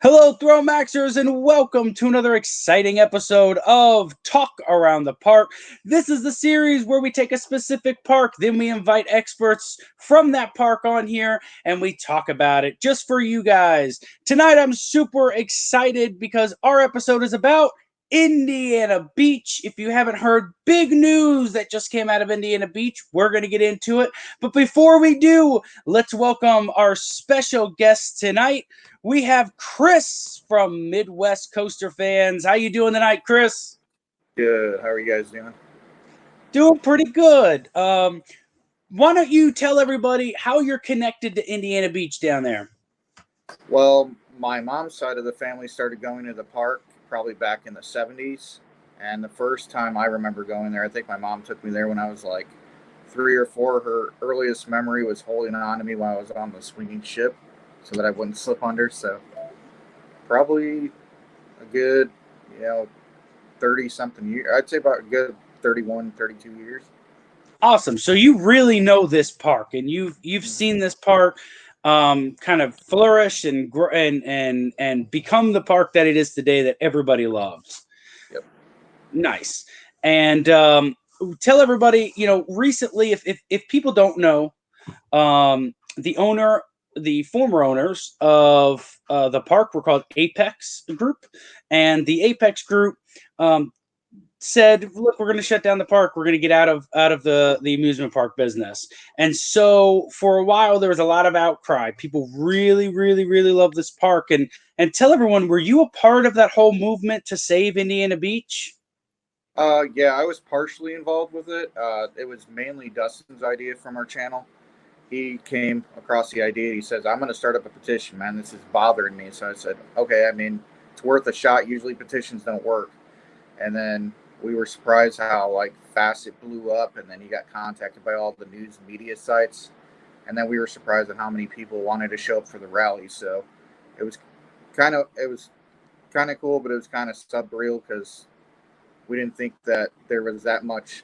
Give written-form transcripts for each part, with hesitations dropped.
Hello, Throw Maxers, and welcome to another exciting episode of Talk Around the Park. This is the series where we take a specific park, then we invite experts from that park on here, and we talk about it just for you guys. Tonight, I'm super excited because our episode is about Indiana Beach. If you haven't heard, big news that just came out of Indiana Beach. We're going to get into it. But before we do, let's welcome our special guest tonight. We have Chris from Midwest Coaster Fans. How you doing tonight, Chris? Good. How are you guys doing? Doing pretty good. Why don't you tell everybody how you're connected to Indiana Beach down there? Well, my mom's side of the family started going to the park probably back in the 70s. And the first time I remember going there, I think my mom took me there when I was like 3 or 4. Her earliest memory was holding on to me while I was on the swinging ship so that I wouldn't slip under. So probably a good, you know, 30 something years. I'd say about a good 31, 32 years. Awesome. So you really know this park, and you've seen this park kind of flourish and become the park that it is today that everybody loves. Yep. Nice. And tell everybody, recently, if people don't know, the former owners of the park were called Apex Group, and the Apex Group said, "Look, we're going to shut down the park. We're going to get out of the amusement park business." And so, for a while, there was a lot of outcry. People really, really, really love this park. And tell everyone, were you a part of that whole movement to save Indiana Beach? Yeah, I was partially involved with it. It was mainly Dustin's idea from our channel. He came across the idea. He says, "I'm going to start up a petition, man. This is bothering me." So I said, "Okay, I mean, it's worth a shot. Usually petitions don't work." And then we were surprised how like fast it blew up. And then he got contacted by all the news and media sites. And then we were surprised at how many people wanted to show up for the rally. So it was kind of cool, but it was kind of surreal because we didn't think that there was that much,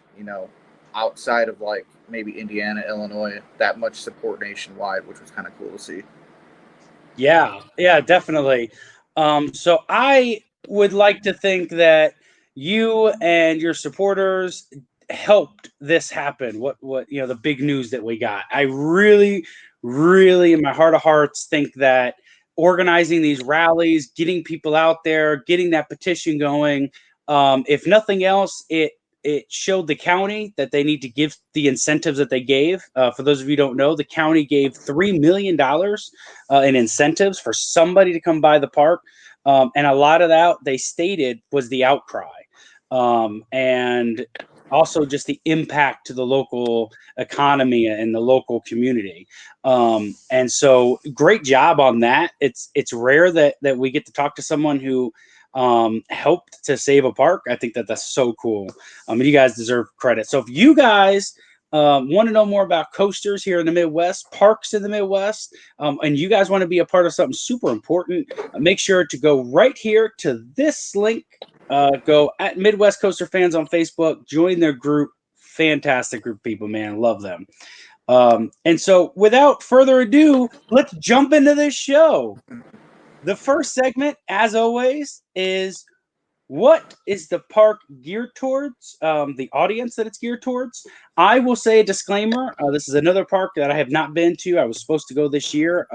outside of like maybe Indiana, Illinois, that much support nationwide, which was kind of cool to see. Yeah, definitely. So I would like to think that you and your supporters helped this happen. What the big news that we got. I really, really, in my heart of hearts, think that organizing these rallies, getting people out there, getting that petition going, if nothing else, it showed the county that they need to give the incentives that they gave. For those of you who don't know, the county gave $3 million in incentives for somebody to come by the park. And a lot of that they stated was the outcry. And also just the impact to the local economy and the local community. And so great job on that. It's rare that we get to talk to someone who helped to save a park. I think that's so cool. And you guys deserve credit. So if you guys want to know more about coasters here in the Midwest, parks in the Midwest, and you guys want to be a part of something super important, make sure to go right here to this link. Go at Midwest Coaster Fans on Facebook, join their group. Fantastic group of people, man. Love them. And so, without further ado, let's jump into this show. The first segment, as always, is what is the park geared towards, the audience that it's geared towards. I will say a disclaimer. This is another park that I have not been to. I was supposed to go this year.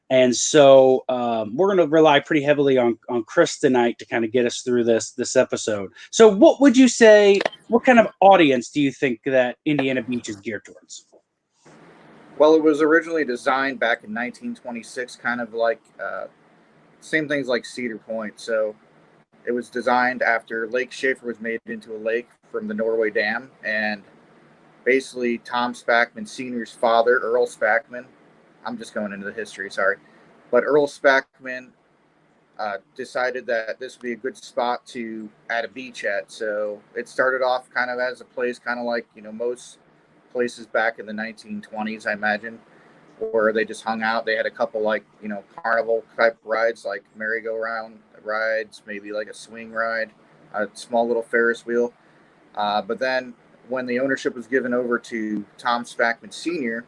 And so we're going to rely pretty heavily on Chris tonight to kind of get us through this episode. So what would you say, what kind of audience do you think that Indiana Beach is geared towards? Well, it was originally designed back in 1926, kind of like same things like Cedar Point. So it was designed after Lake Schaefer was made into a lake from the Norway Dam, and basically Tom Spackman Sr.'s father, Earl Spackman. I'm just going into the history, sorry, but Earl Spackman decided that this would be a good spot to add a beach at. So it started off kind of as a place, kind of like most places back in the 1920s, I imagine, where they just hung out. They had a couple like carnival type rides, like merry-go-round rides, maybe like a swing ride, a small little Ferris wheel. But then when the ownership was given over to Tom Spackman Sr.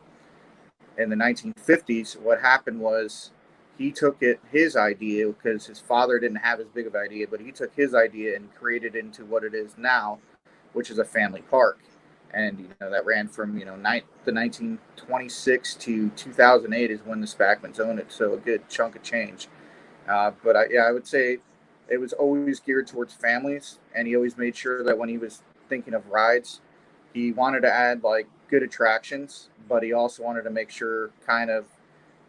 in the 1950s, what happened was he took his idea, because his father didn't have as big of an idea, but he took his idea and created it into what it is now, which is a family park. And that ran from the 1926 to 2008 is when the Spackmans owned it, so a good chunk of change. But I would say it was always geared towards families, and he always made sure that when he was thinking of rides, he wanted to add like good attractions, but he also wanted to make sure kind of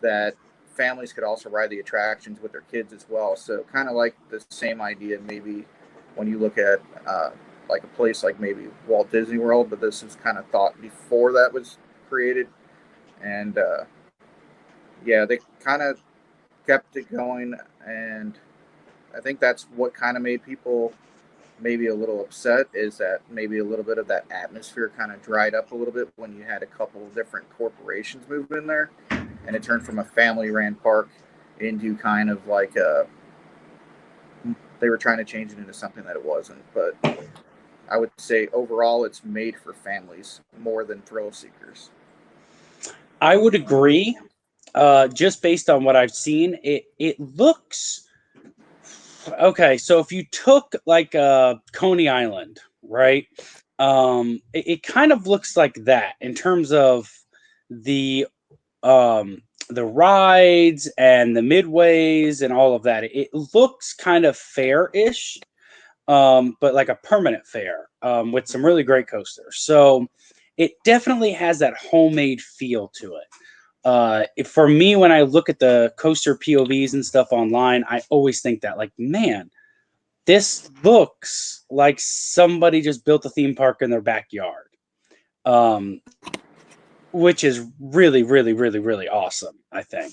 that families could also ride the attractions with their kids as well. So kind of like the same idea maybe when you look at like a place like maybe Walt Disney World, but this is kind of thought before that was created. And they kind of kept it going, and I think that's what kind of made people maybe a little upset, is that maybe a little bit of that atmosphere kind of dried up a little bit when you had a couple of different corporations move in there, and it turned from a family ran park into kind of like they were trying to change it into something that it wasn't. But I would say overall it's made for families more than thrill seekers. I would agree. Just based on what I've seen, it looks okay. So if you took like Coney Island, right? It kind of looks like that in terms of the the rides and the midways and all of that. It looks kind of fair-ish, but like a permanent fair with some really great coasters. So it definitely has that homemade feel to it. For me, when I look at the coaster POVs and stuff online, I always think that, like, man, this looks like somebody just built a theme park in their backyard, um, which is really, really, really, really awesome, I think.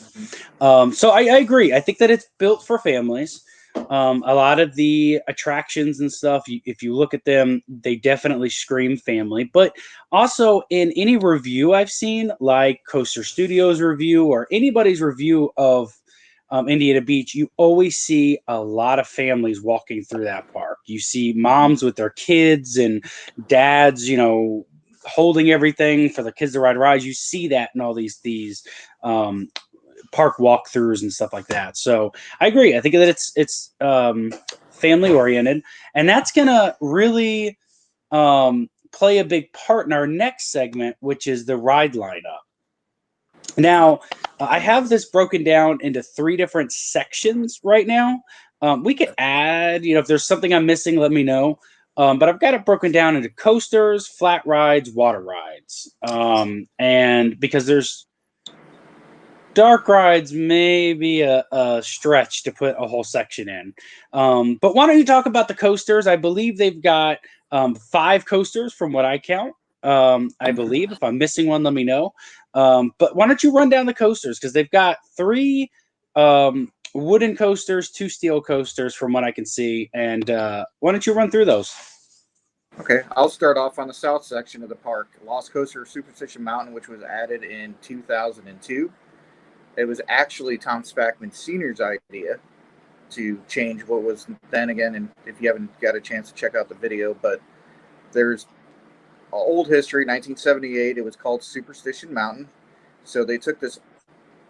So I agree. I think that it's built for families. A lot of the attractions and stuff, if you look at them, they definitely scream family. But also in any review I've seen, like Coaster Studios review or anybody's review of Indiana Beach, you always see a lot of families walking through that park. You see moms with their kids and dads, holding everything for the kids to ride rides. You see that in all these park walkthroughs and stuff like that. So I agree. I think that it's family oriented, and that's gonna really play a big part in our next segment, which is the ride lineup. Now, I have this broken down into 3 different sections right now. We could add, if there's something I'm missing, let me know. But I've got it broken down into coasters, flat rides, water rides. And because there's dark rides, may be a stretch to put a whole section in. But why don't you talk about the coasters? I believe they've got 5 coasters from what I count. I believe. If I'm missing one, let me know. But why don't you run down the coasters? Because they've got 3 wooden coasters, 2 steel coasters from what I can see. And why don't you run through those? Okay, I'll start off on the south section of the park. Lost Coaster Superstition Mountain, which was added in 2002. It was actually Tom Spackman Sr.'s idea to change what was then again, and if you haven't got a chance to check out the video, but there's old history, 1978, it was called Superstition Mountain. So they took this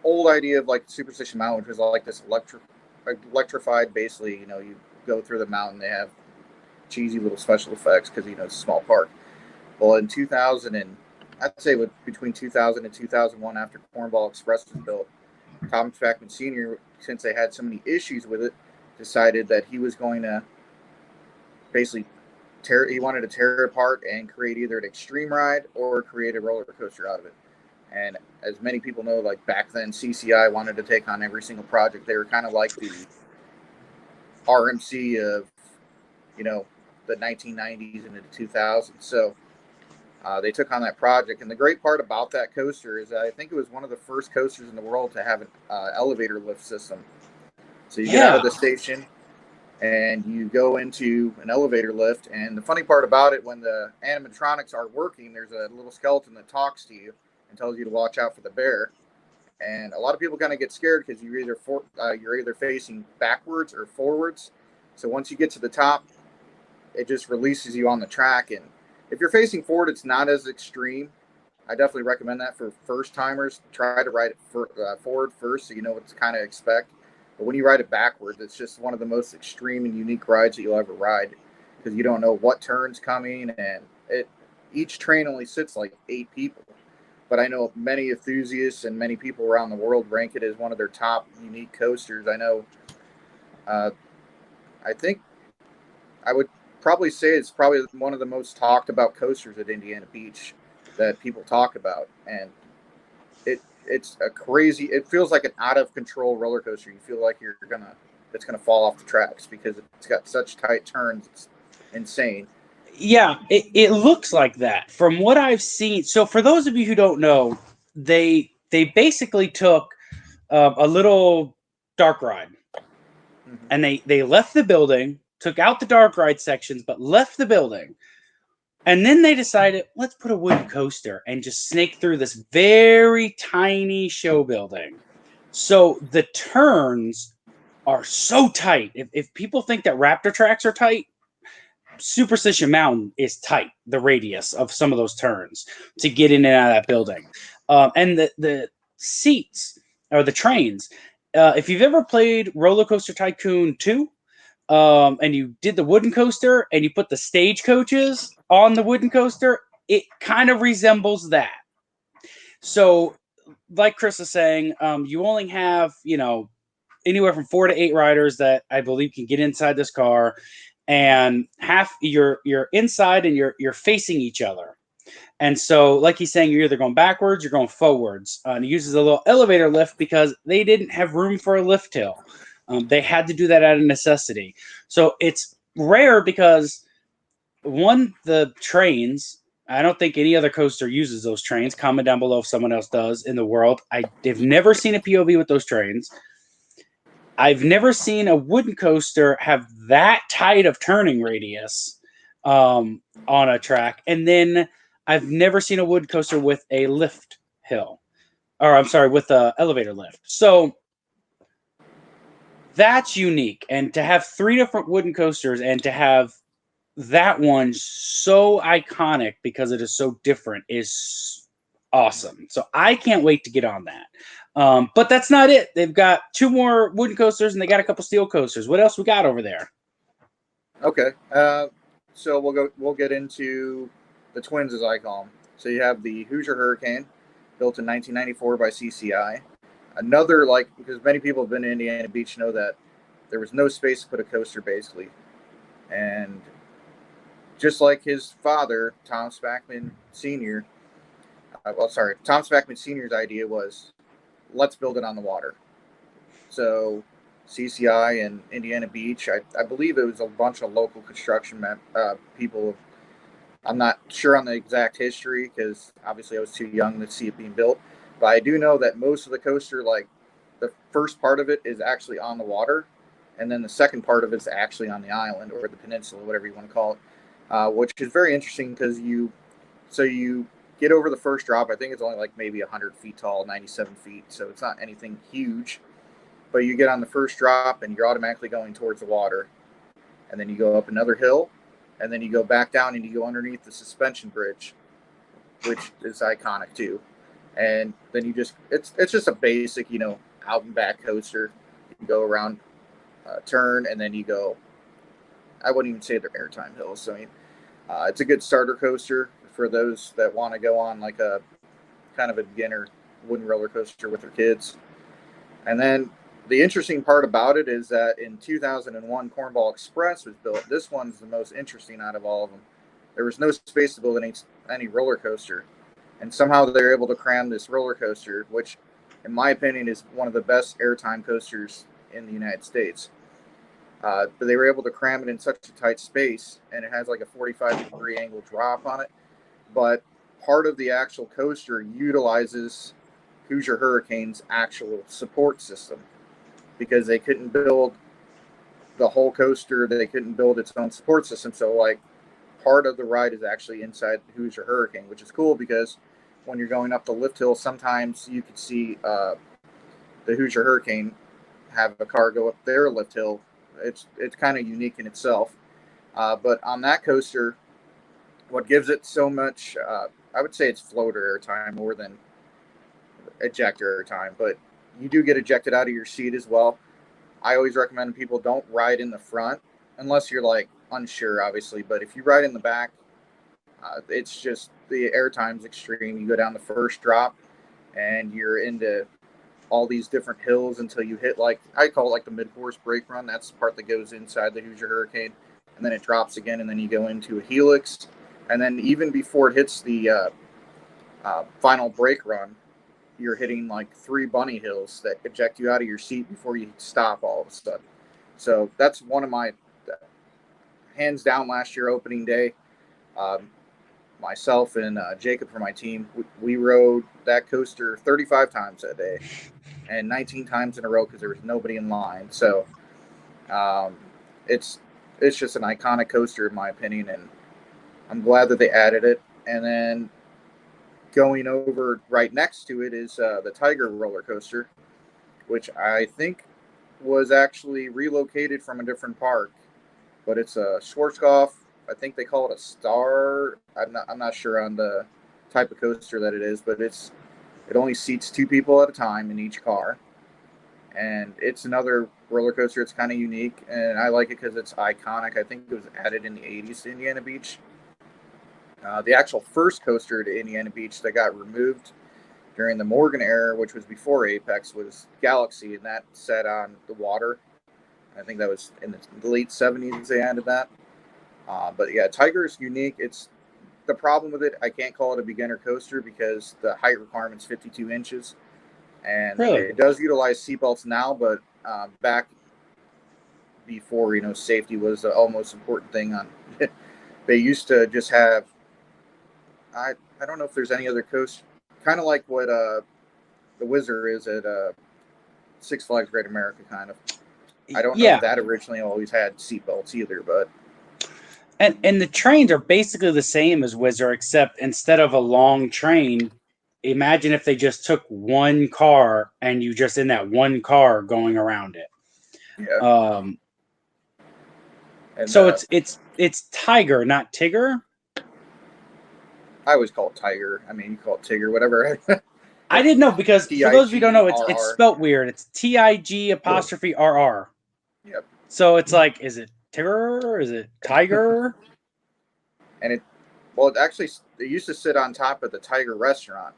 old idea of like Superstition Mountain, which was like this electrified, basically, you go through the mountain, they have cheesy little special effects because, it's a small park. Well, in 2000, and I'd say between 2000 and 2001, after Cornball Express was built, Tom Spackman Sr., since they had so many issues with it, decided that he was going to basically he wanted to tear it apart and create either an extreme ride or create a roller coaster out of it. And as many people know, like back then, CCI wanted to take on every single project. They were kind of like the RMC of, the 1990s and the 2000s. So they took on that project. And the great part about that coaster is that I think it was one of the first coasters in the world to have an elevator lift system. So you get out of the station and you go into an elevator lift. And the funny part about it, when the animatronics are working, there's a little skeleton that talks to you and tells you to watch out for the bear. And a lot of people kind of get scared because you're either facing backwards or forwards. So once you get to the top, it just releases you on the track. And if you're facing forward, it's not as extreme. I definitely recommend that for first timers. Try to ride it forward first, so you know what to kind of expect. But when you ride it backwards, it's just one of the most extreme and unique rides that you'll ever ride, because you don't know what turn's coming, and it each train only sits like 8 people. But I know many enthusiasts and many people around the world rank it as one of their top unique coasters. I know. Uh, I think I would probably say it's probably one of the most talked about coasters at Indiana Beach that people talk about, and it's a crazy. It feels like an out of control roller coaster. You feel like it's gonna fall off the tracks because it's got such tight turns. It's insane. Yeah, it looks like that from what I've seen. So for those of you who don't know, they basically took a little dark ride, Mm-hmm. and they left the building, took out the dark ride sections, but left the building. And then they decided, let's put a wooden coaster and just snake through this very tiny show building. So the turns are so tight. If people think that Raptor tracks are tight, Superstition Mountain is tight, the radius of some of those turns to get in and out of that building. And the seats or the trains, if you've ever played Roller Coaster Tycoon 2, and you did the wooden coaster and you put the stage coaches on the wooden coaster, it kind of resembles that. So, like Chris is saying, you only have, anywhere from 4 to 8 riders that I believe can get inside this car, and half you're inside and you're facing each other. And so, like he's saying, you're either going backwards, you're going forwards. And he uses a little elevator lift because they didn't have room for a lift hill. They had to do that out of necessity. So it's rare because one, the trains. I don't think any other coaster uses those trains. Comment down below if someone else does in the world. They've never seen a POV with those trains. I've never seen a wooden coaster have that tight of turning radius on a track. And then I've never seen a wood coaster with a lift hill, or I'm sorry, with a elevator lift. So that's unique. And to have 3 different wooden coasters and to have that one so iconic because it is so different is awesome. So I can't wait to get on that. But that's not it. They've got 2 more wooden coasters and they got a couple steel coasters. What else we got over there? Okay, so we'll get into the twins, as I call them. So you have the Hoosier Hurricane, built in 1994 by CCI. Another, like, because many people have been to Indiana Beach know that there was no space to put a coaster basically, and just like his father, Tom Spackman Sr. Tom Spackman Sr.'s idea was, let's build it on the water. So CCI and Indiana Beach, I believe it was a bunch of local construction people. I'm not sure on the exact history because obviously I was too young to see it being built. But I do know that most of the coaster, like the first part of it, is actually on the water, and then the second part of it's actually on the island or the peninsula, whatever you want to call it, which is very interesting because you get over the first drop. I think it's only like maybe 100 feet tall, 97 feet, so it's not anything huge. But you get on the first drop and you're automatically going towards the water, and then you go up another hill, and then you go back down and you go underneath the suspension bridge, which is iconic too. And then it's just a basic, out and back coaster. You go around, turn, and then you go. I wouldn't even say they're airtime hills. So I mean, it's a good starter coaster for those that want to go on like a kind of a beginner wooden roller coaster with their kids. And then the interesting part about it is that in 2001, Cornball Express was built. This one's the most interesting out of all of them. There was no space to build any roller coaster, and somehow they're able to cram this roller coaster, which, in my opinion, is one of the best airtime coasters in the United States. But they were able to cram it in such a tight space, and it has like a 45-degree angle drop on it. But part of the actual coaster utilizes Hoosier Hurricane's actual support system, because they couldn't build the whole coaster. They couldn't build its own support system. So, like, part of the ride is actually inside the Hoosier Hurricane, which is cool because when you're going up the lift hill, sometimes you could see the Hoosier Hurricane have a car go up their lift hill. It's kind of unique in itself. But on that coaster, what gives it so much I would say it's floater airtime more than ejector airtime, but you do get ejected out of your seat as well. I always recommend people don't ride in the front unless you're like unsure, obviously. But if you ride in the back, it's just the airtime's extreme. You go down the first drop, and you're into all these different hills until you hit, like, I call it like the mid-horse brake run. That's the part that goes inside the Hoosier Hurricane, and then it drops again, and then you go into a helix, and then even before it hits the final brake run, you're hitting like 3 bunny hills that eject you out of your seat before you stop all of a sudden. So that's one of my hands down last year opening day. Myself and Jacob from my team, we rode that coaster 35 times that day, and 19 times in a row because there was nobody in line. So it's just an iconic coaster in my opinion, and I'm glad that they added it. And then going over right next to it is the Tiger roller coaster, which I think was actually relocated from a different park, but it's a Schwarzkopf. I think they call it a Star. I'm not sure on the type of coaster that it is, but it only seats 2 people at a time in each car, and it's another roller coaster. It's kind of unique, and I like it because it's iconic. I think it was added in the '80s to Indiana Beach. The actual first coaster to Indiana Beach that got removed during the Morgan era, which was before Apex, was Galaxy, and that sat on the water. I think that was in the late '70s they added that. But yeah, Tiger is unique. It's the problem with it. I can't call it a beginner coaster because the height requirement's 52 inches, and Really? it does utilize seatbelts now. But back before, safety was the almost important thing on. They used to just have. I don't know if there's any other coaster, kind of like what the Wizard is at Six Flags Great America, kind of. I don't know if that originally always had seatbelts either, but. And the trains are basically the same as Whizzer, except instead of a long train, imagine if they just took one car and you just in that one car going around it. Yeah. So it's Tiger, not Tigger. I always call it Tiger. I mean, you call it Tigger, whatever. I didn't know because for those of you who don't know, it's spelt weird. It's TIG''RR. Yep. So it's like, is it Tigger? Is it Tiger? And it actually, it used to sit on top of the Tiger restaurant.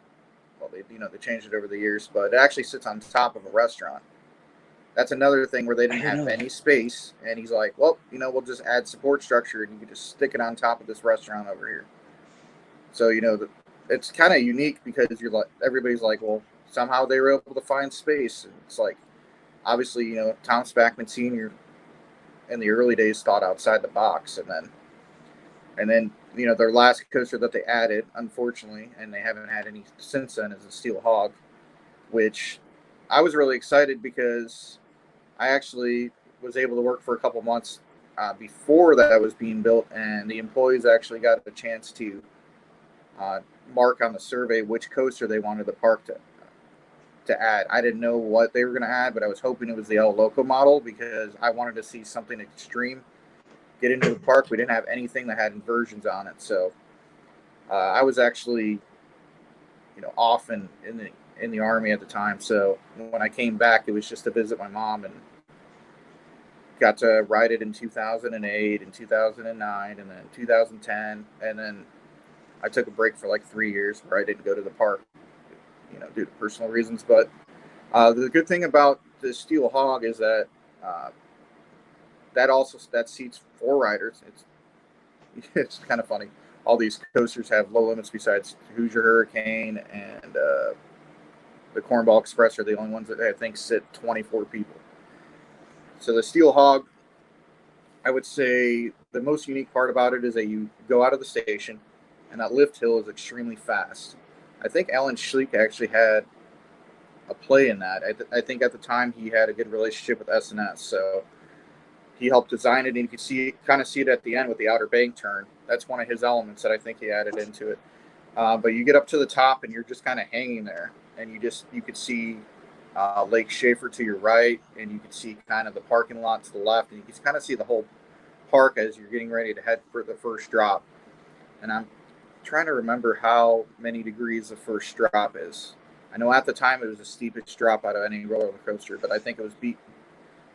Well, they changed it over the years, but it actually sits on top of a restaurant. That's another thing where they didn't have any space, and he's like, well, we'll just add support structure, and you can just stick it on top of this restaurant over here. So, it's kind of unique because everybody's like, well, somehow they were able to find space. And it's like, obviously, Tom Spackman Sr. in the early days thought outside the box, and then their last coaster that they added, unfortunately, and they haven't had any since then, is the Steel Hog, which I was really excited because I actually was able to work for a couple months before that was being built, and the employees actually got a chance to mark on the survey which coaster they wanted the park to add. I didn't know what they were going to add, but I was hoping it was the El Loco model because I wanted to see something extreme get into the park. We didn't have anything that had inversions on it, so I was actually off in the Army at the time. So when I came back, it was just to visit my mom, and got to ride it in 2008 and 2009 and then 2010, and then I took a break for like 3 years where I didn't go to the park, due to personal reasons. But the good thing about the Steel Hog is that that seats 4 riders. It's kind of funny. All these coasters have low limits besides Hoosier Hurricane and the Cornball Express are the only ones that I think sit 24 people. So the Steel Hog, I would say the most unique part about it is that you go out of the station, and that lift hill is extremely fast. I think Alan Schleek actually had a play in that. I think at the time he had a good relationship with SNS, so he helped design it, and you could kind of see it at the end with the outer bank turn. That's one of his elements that I think he added into it. But you get up to the top, and you're just kind of hanging there, and you could see Lake Schaefer to your right, and you could see kind of the parking lot to the left, and you can kind of see the whole park as you're getting ready to head for the first drop. And I'm trying to remember how many degrees the first drop is. I know at the time it was the steepest drop out of any roller coaster, but I think it was beat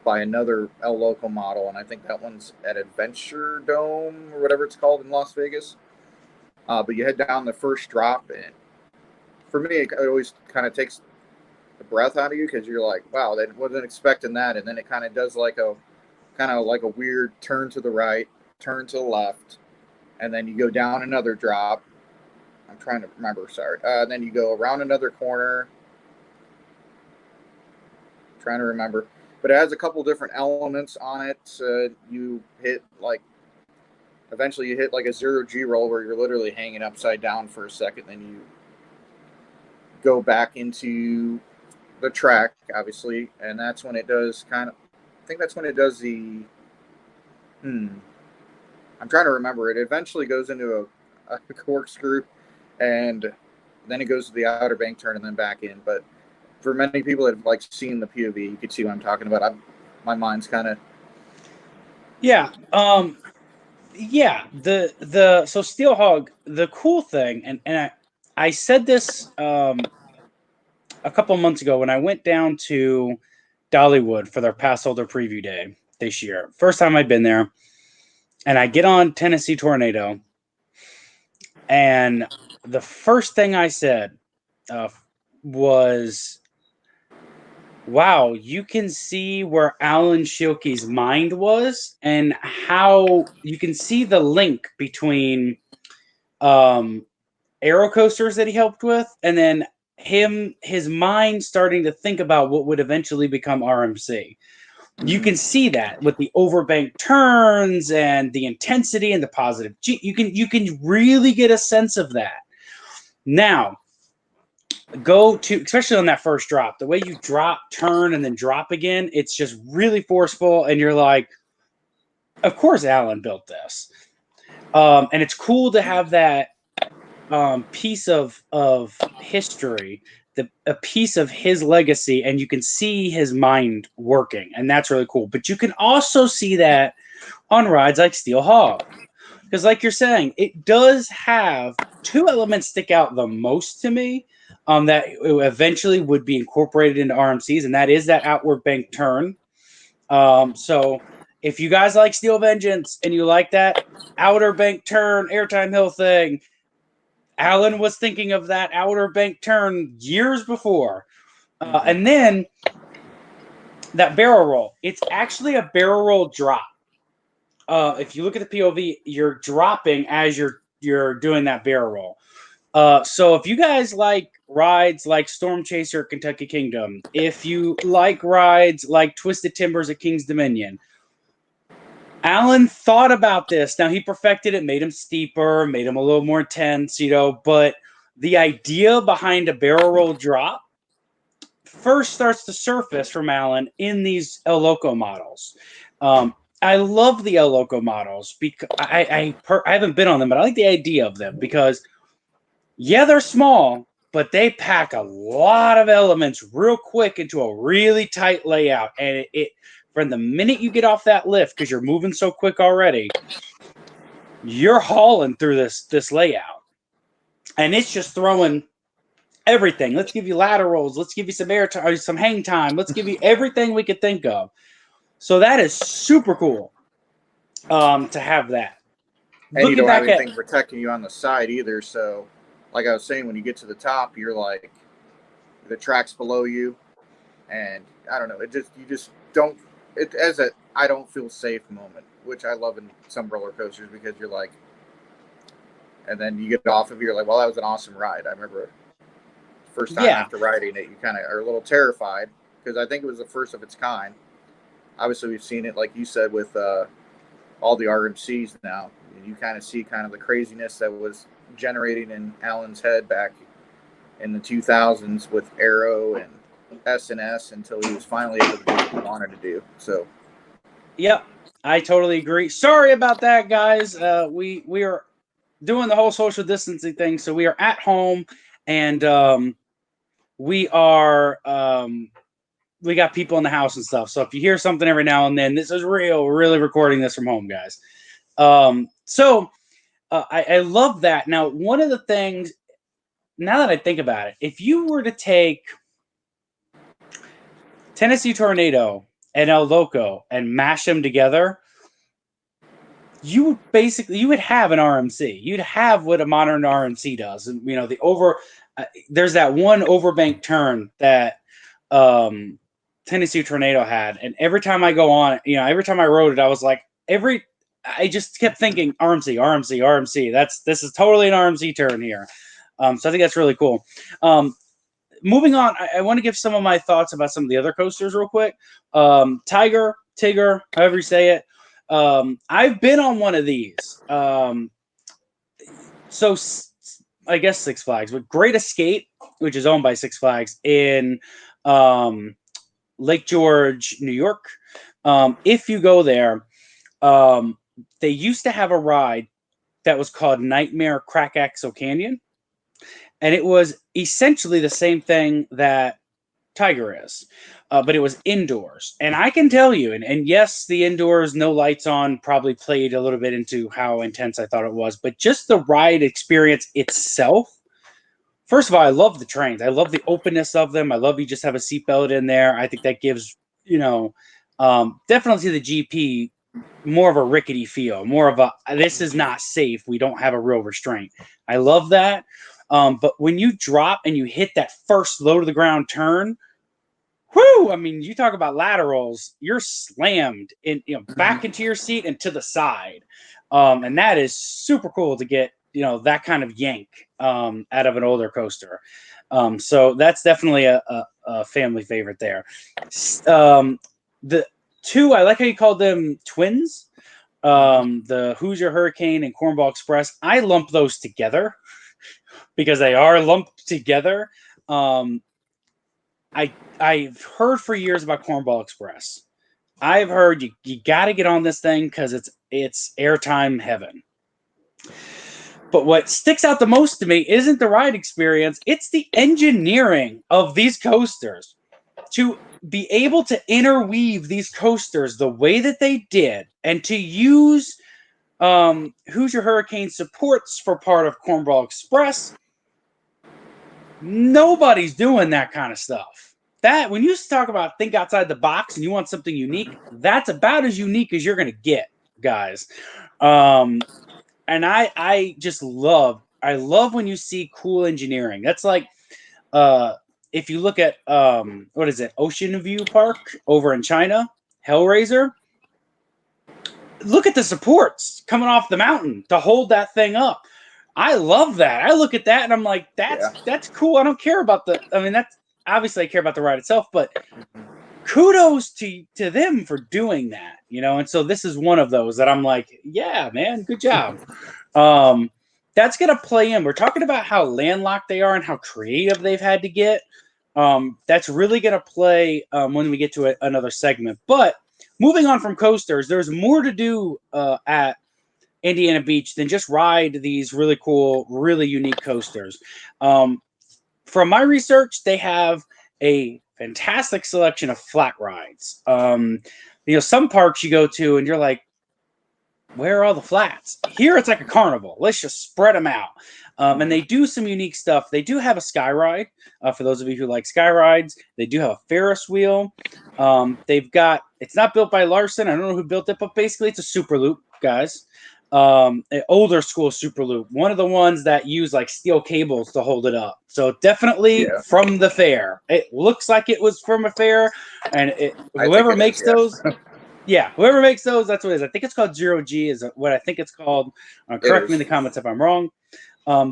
by another El Loco model, and I think that one's at Adventure Dome or whatever it's called in Las Vegas. But you head down the first drop, and for me, it always kind of takes the breath out of you because you're like, wow, I wasn't expecting that, and then it kind of does like a weird turn to the right, turn to the left, and then you go down another drop. I'm trying to remember, sorry. Then you go around another corner. I'm trying to remember. But it has a couple different elements on it. You hit eventually you hit like a 0G roll where you're literally hanging upside down for a second. Then you go back into the track, obviously. And that's when it does I think that's when it does the, I'm trying to remember. It eventually goes into a corkscrew, and then it goes to the Outer Bank turn and then back in. But for many people that have seen the POV, you can see what I'm talking about. My mind's kind of Yeah. Yeah. So Steel Hog, the cool thing, and I said this a couple months ago when I went down to Dollywood for their Pass Holder Preview Day this year. First time I'd been there, and I get on Tennessee Tornado, and the first thing I said was, wow, you can see where Alan Schilke's mind was and how you can see the link between aero coasters that he helped with and then his mind starting to think about what would eventually become RMC. You can see that with the overbank turns and the intensity and the positive G. You can really get a sense of that. Now, go to, especially on that first drop, the way you drop, turn, and then drop again, it's just really forceful, and you're like, of course Alan built this. And it's cool to have that piece of history, a piece of his legacy, and you can see his mind working, and that's really cool. But you can also see that on rides like Steel Hog, because like you're saying, it does have two elements stick out the most to me that eventually would be incorporated into RMCs, and that is that outward bank turn. So if you guys like Steel Vengeance and you like that outer bank turn airtime hill thing, Alan was thinking of that outer bank turn years before. And then that barrel roll, it's actually a barrel roll drop. If you look at the POV, you're dropping as you're doing that barrel roll. So if you guys like rides like Storm Chaser at Kentucky Kingdom, if you like rides like Twisted Timbers at King's Dominion, Alan thought about this. Now he perfected it, made him steeper, made him a little more intense, but the idea behind a barrel roll drop first starts to surface from Alan in these El Loco models. I love the El Loco models because I haven't been on them, but I like the idea of them because, yeah, they're small, but they pack a lot of elements real quick into a really tight layout. And it from the minute you get off that lift, because you're moving so quick already, you're hauling through this layout. And it's just throwing everything. Let's give you laterals. Let's give you some air time, some hang time. Let's give you everything we could think of. So that is super cool to have that. And you don't have anything protecting you on the side either. So, like I was saying, when you get to the top, you're like, the track's below you, and I don't know. You just don't. It as a I don't feel safe moment, which I love in some roller coasters because you're like, and then you get off of it, you're like, well, that was an awesome ride. I remember first time after riding it, you kind of are a little terrified because I think it was the first of its kind. Obviously, we've seen it, like you said, with all the RMCs now. And you kind of see kind of the craziness that was generating in Alan's head back in the 2000s with Aero and S&S until he was finally able to do what he wanted to do. So, yep, I totally agree. Sorry about that, guys. We are doing the whole social distancing thing, so we are at home, and we got people in the house and stuff. So if you hear something every now and then, this is real. We're really recording this from home, guys. So I love that. Now, one of the things, now that I think about it, if you were to take Tennessee Tornado and El Loco and mash them together, you would have an RMC. You'd have what a modern RMC does. And there's that one overbank turn that Tennessee Tornado had, and every time I go on it, every time I rode it, I was like, I just kept thinking RMC, RMC, RMC. This is totally an RMC turn here. So I think that's really cool. Moving on, I want to give some of my thoughts about some of the other coasters real quick. Tiger, however you say it. I've been on one of these. So I guess Six Flags, but Great Escape, which is owned by Six Flags in Lake George, New York. If you go there, they used to have a ride that was called Nightmare Crack Axle Canyon. And it was essentially the same thing that Tiger is, but it was indoors. And I can tell you, and yes, the indoors, no lights on, probably played a little bit into how intense I thought it was. But just the ride experience itself, first of all, I love the trains. I love the openness of them. I love you just have a seatbelt in there. I think that gives, definitely the GP more of a rickety feel, more of a, this is not safe. We don't have a real restraint. I love that. But when you drop and you hit that first low to the ground turn, whoo! I mean, you talk about laterals, you're slammed back into your seat and to the side. And that is super cool to get, that kind of yank out of an older coaster. So that's definitely a family favorite there. The two, I like how you called them twins. The Hoosier Hurricane and Cornball Express. I lump those together because they are lumped together. I've heard for years about Cornball Express. I've heard you got to get on this thing because it's airtime heaven. But what sticks out the most to me isn't the ride experience; it's the engineering of these coasters. To be able to interweave these coasters the way that they did, and to use Hoosier Hurricane supports for part of Cornball Express. Nobody's doing that kind of stuff. That when you talk about think outside the box and you want something unique, that's about as unique as you're going to get, guys. And I just love when you see cool engineering. That's like if you look at what is it, Ocean View Park over in China, Hellraiser. Look at the supports coming off the mountain to hold that thing up. I love that. I look at that and I'm like, that's cool. I don't care about that's obviously I care about the ride itself, but kudos to them for doing that, And so this is one of those that I'm like, yeah, man, good job. That's gonna play in. We're talking about how landlocked they are and how creative they've had to get. That's really gonna play when we get to another segment. But moving on from coasters, there's more to do at Indiana Beach than just ride these really cool, really unique coasters. From my research, they have a fantastic selection of flat rides. Some parks you go to and you're like, where are all the flats? Here it's like a carnival. Let's just spread them out. And they do some unique stuff. They do have a sky ride. For those of you who like sky rides, they do have a Ferris wheel. It's not built by Larson. I don't know who built it, but basically it's a super loop, guys. An older school super loop, one of the ones that use like steel cables to hold it up. So definitely from the fair. It looks like it was from a fair, and whoever makes those, whoever makes those, that's what it is. I think it's called Zero G is what I think it's called. Correct me in the comments if I'm wrong.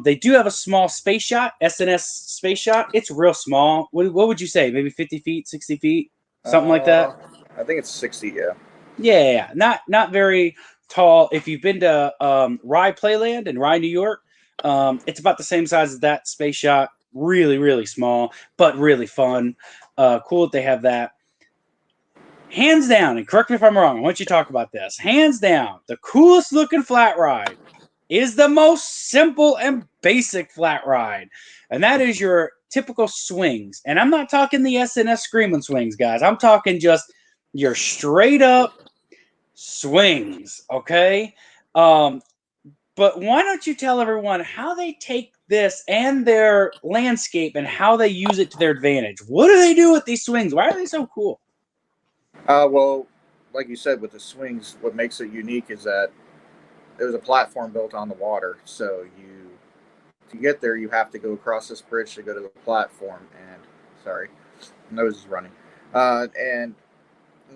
They do have a small space shot, SNS space shot. It's real small. What would you say? Maybe 50 feet, 60 feet, something like that. I think it's 60. Yeah. Yeah. Not very tall. If you've been to Rye Playland in Rye, New York, it's about the same size as that space shot. Really, really small, but really fun. Cool that they have that. Hands down, and correct me if I'm wrong, I want you to talk about this. Hands down, the coolest looking flat ride is the most simple and basic flat ride. And that is your typical swings. And I'm not talking the SNS Screaming Swings, guys. I'm talking just your straight up swings, okay? But why don't you tell everyone how they take this and their landscape and how they use it to their advantage? What do they do with these swings? Why are they so cool? Well, like you said, with the swings, what makes it unique is that there's a platform built on the water. So to get there, you have to go across this bridge to go to the platform. And sorry, nose is running. And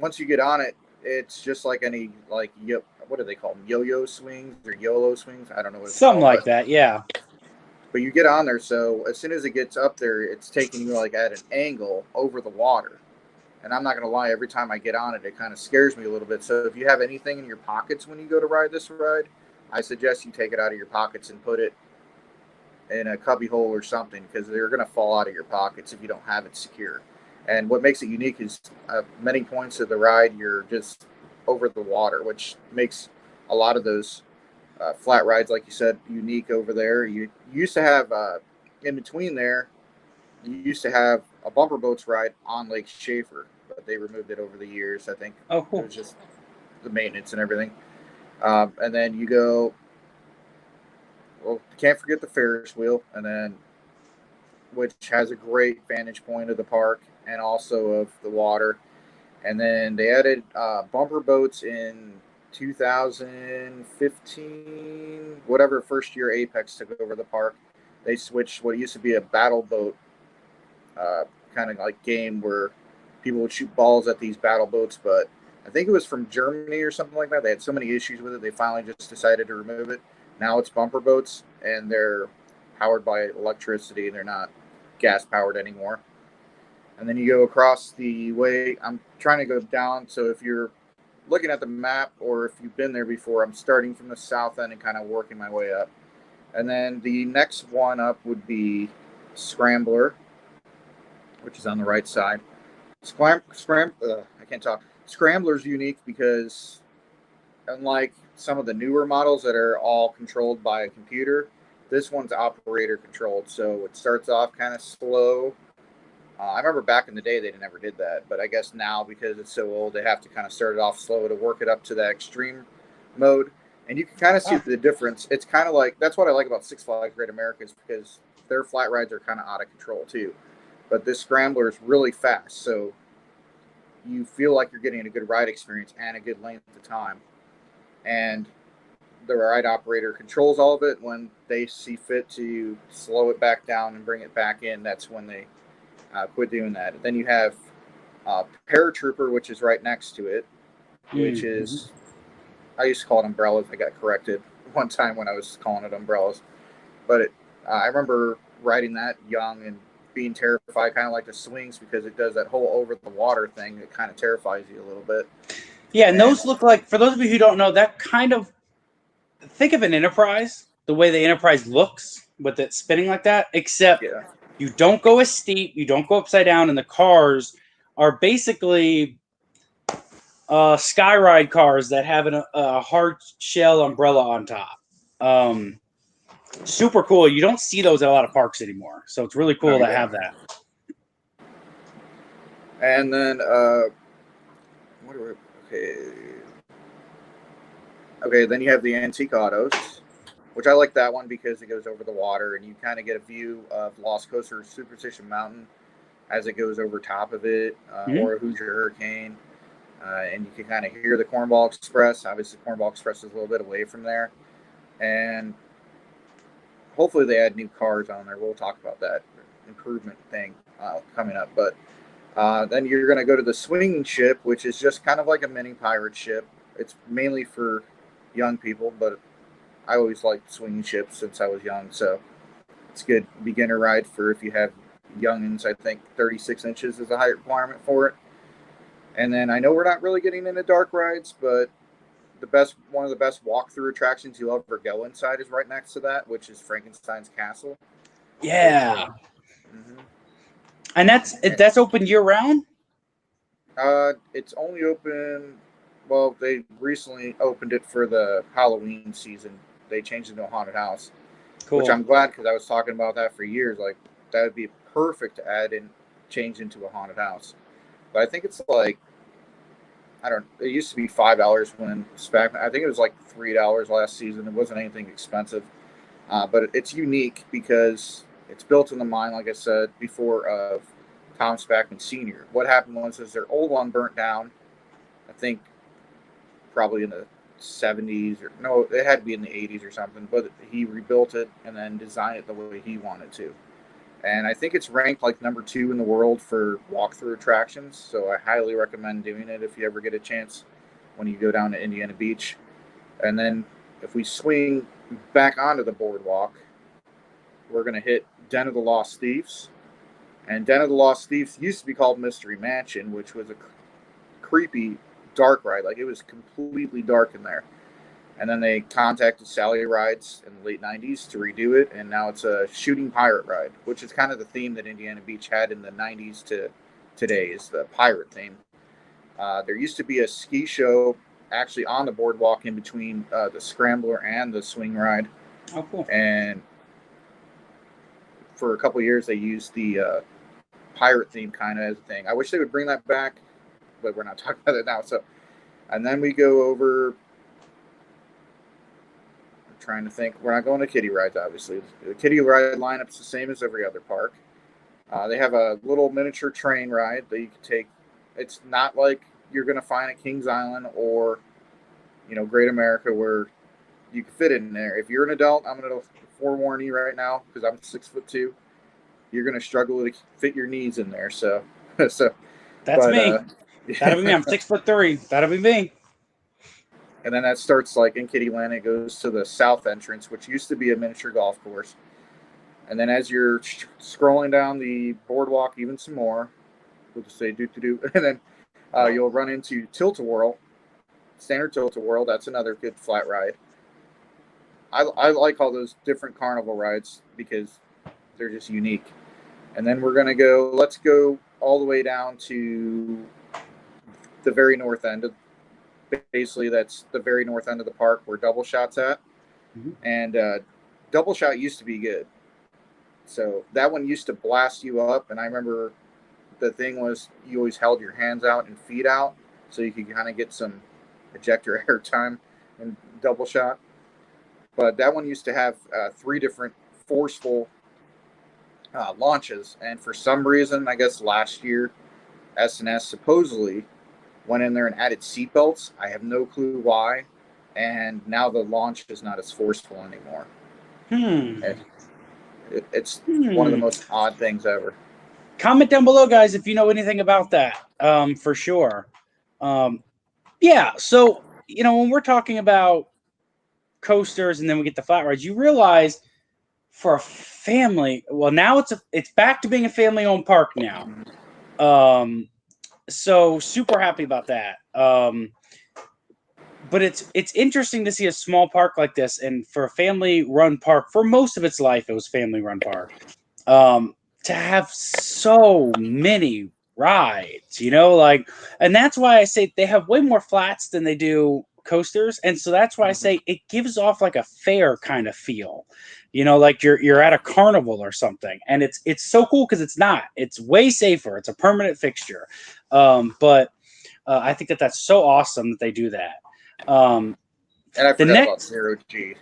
once you get on it, it's just like any what do they call them? Yo-yo swings or YOLO swings? I don't know what it's Something called, like that, yeah. but you get on there. So as soon as it gets up there, it's taking you like at an angle over the water. And I'm not going to lie, every time I get on it, it kind of scares me a little bit. So if you have anything in your pockets when you go to ride this ride, I suggest you take it out of your pockets and put it in a cubby hole or something, because they're going to fall out of your pockets if you don't have it secure. And what makes it unique is many points of the ride, you're just over the water, which makes a lot of those flat rides, like you said, unique over there. You used to have, in between there, you used to have a bumper boats ride on Lake Schaefer, but they removed it over the years. I think Oh, it cool. was just the maintenance and everything. And then you go, well, can't forget the Ferris wheel, and then which has a great vantage point of the park and also of the water. And then they added bumper boats in 2015, whatever first year Apex took over the park. They switched what used to be a battle boat uh, kind of like game where people would shoot balls at these battle boats, but I think it was from Germany or something like that. They had so many issues with it, they finally just decided to remove it. Now it's bumper boats, and they're powered by electricity, and they're not gas powered anymore. And then you go across the way. I'm trying to go down, so if you're looking at the map or if you've been there before, I'm starting from the south end and kind of working my way up. And then the next one up would be Scrambler, which is on the right side. I can't talk. Scrambler's unique because unlike some of the newer models that are all controlled by a computer, this one's operator controlled. So it starts off kind of slow. I remember back in the day they never did that, but I guess now because it's so old, they have to kind of start it off slow to work it up to that extreme mode. And you can kind of see the difference. It's kind of like, that's what I like about Six Flags Great America, is because their flat rides are kind of out of control too. But this Scrambler is really fast, so you feel like you're getting a good ride experience and a good length of time. And the ride operator controls all of it. When they see fit to slow it back down and bring it back in, that's when they quit doing that. Then you have Paratrooper, which is right next to it, which is, I used to call it umbrellas. I got corrected one time when I was calling it umbrellas. But I remember riding that young and being terrified, kind of like the swings, because it does that whole over the water thing. It kind of terrifies you a little bit. Yeah, and those look like, for those of you who don't know, that kind of, think of an Enterprise, the way the Enterprise looks with it spinning like that, except Yeah. you don't go as steep, you don't go upside down, and the cars are basically skyride cars that have a hard shell umbrella on top. Super cool. You don't see those at a lot of parks anymore, so it's really cool to have that. And then, what are we, okay, then you have the Antique Autos, which I like that one because it goes over the water and you kind of get a view of Lost Coast or Superstition Mountain as it goes over top of it, or Hoosier Hurricane. And you can kind of hear the Cornball Express. Obviously, Cornball Express is a little bit away from there. And hopefully they add new cars on there. We'll talk about that improvement thing coming up. But then you're going to go to the Swinging Ship, which is just kind of like a mini pirate ship. It's mainly for young people, but I always liked swinging ships since I was young. So it's a good beginner ride for if you have youngins. I think 36 inches is a height requirement for it. And then I know we're not really getting into dark rides, but one of the best walkthrough attractions you'll ever go inside is right next to that, which is Frankenstein's Castle. Yeah. And that's open year round? It's only open. Well, they recently opened it for the Halloween season. They changed it to a haunted house, which I'm glad, because I was talking about that for years. Like, that would be perfect to add and change into a haunted house. But I think it's like I don't. It used to be $5 when SPAC. I think it was like $3 last season. It wasn't anything expensive, but it's unique because it's built in the mine, like I said before, of Tom Spackman Sr. What happened was is their old one burnt down. I think probably in the 70s, or no, it had to be in the 80s or something. But he rebuilt it and then designed it the way he wanted to. And I think it's ranked like number 2 in the world for walkthrough attractions. So I highly recommend doing it if you ever get a chance when you go down to Indiana Beach. And then if we swing back onto the boardwalk, we're going to hit Den of the Lost Thieves. And Den of the Lost Thieves used to be called Mystery Mansion, which was a creepy, dark ride. Like, it was completely dark in there. And then they contacted Sally Rides in the late 90s to redo it, and now it's a shooting pirate ride, which is kind of the theme that Indiana Beach had in the 90s to today, is the pirate theme. There used to be a ski show actually on the boardwalk in between the Scrambler and the swing ride. Oh, cool. And for a couple of years, they used the pirate theme kind of as a thing. I wish they would bring that back, but we're not talking about it now. So, and then we go over... trying to think. We're not going to kiddie rides, obviously. The kiddie ride lineup's the same as every other park. They have a little miniature train ride that you can take. It's not like you're going to find at Kings Island or, Great America, where you can fit in there. If you're an adult, I'm going to forewarn you right now, because I'm 6'2", you're going to struggle to fit your knees in there. So that's me. That'll be me. I'm 6'3". That'll be me. And then that starts like in Kittyland. It goes to the south entrance, which used to be a miniature golf course. And then as you're scrolling down the boardwalk even some more, we'll just say do, and then you'll run into Tilt-A-Whirl, standard Tilt-A-Whirl. That's another good flat ride. I like all those different carnival rides because they're just unique. And then we're going to let's go all the way down to the very north end of basically that's the very north end of the park where Double Shot's at. Mm-hmm. And Double Shot used to be good. So that one used to blast you up. And I remember the thing was you always held your hands out and feet out so you could kind of get some ejector air time in Double Shot. But that one used to have 3 different forceful launches. And for some reason, I guess last year, S&S supposedly went in there and added seatbelts. I have no clue why. And now the launch is not as forceful anymore. It's one of the most odd things ever. Comment down below, guys, if you know anything about that, for sure. Yeah, so, when we're talking about coasters and then we get the flat rides, you realize for a family, well, now it's back to being a family-owned park now. So super happy about that. But it's interesting to see a small park like this, and for a family-run park, for most of its life, it was family-run park. To have so many rides, and that's why I say they have way more flats than they do coasters, and so that's why I say it gives off like a fair kind of feel, like you're at a carnival or something, and it's so cool because it's way safer. It's a permanent fixture, but I think that's so awesome that they do that. And I forgot about Zero G.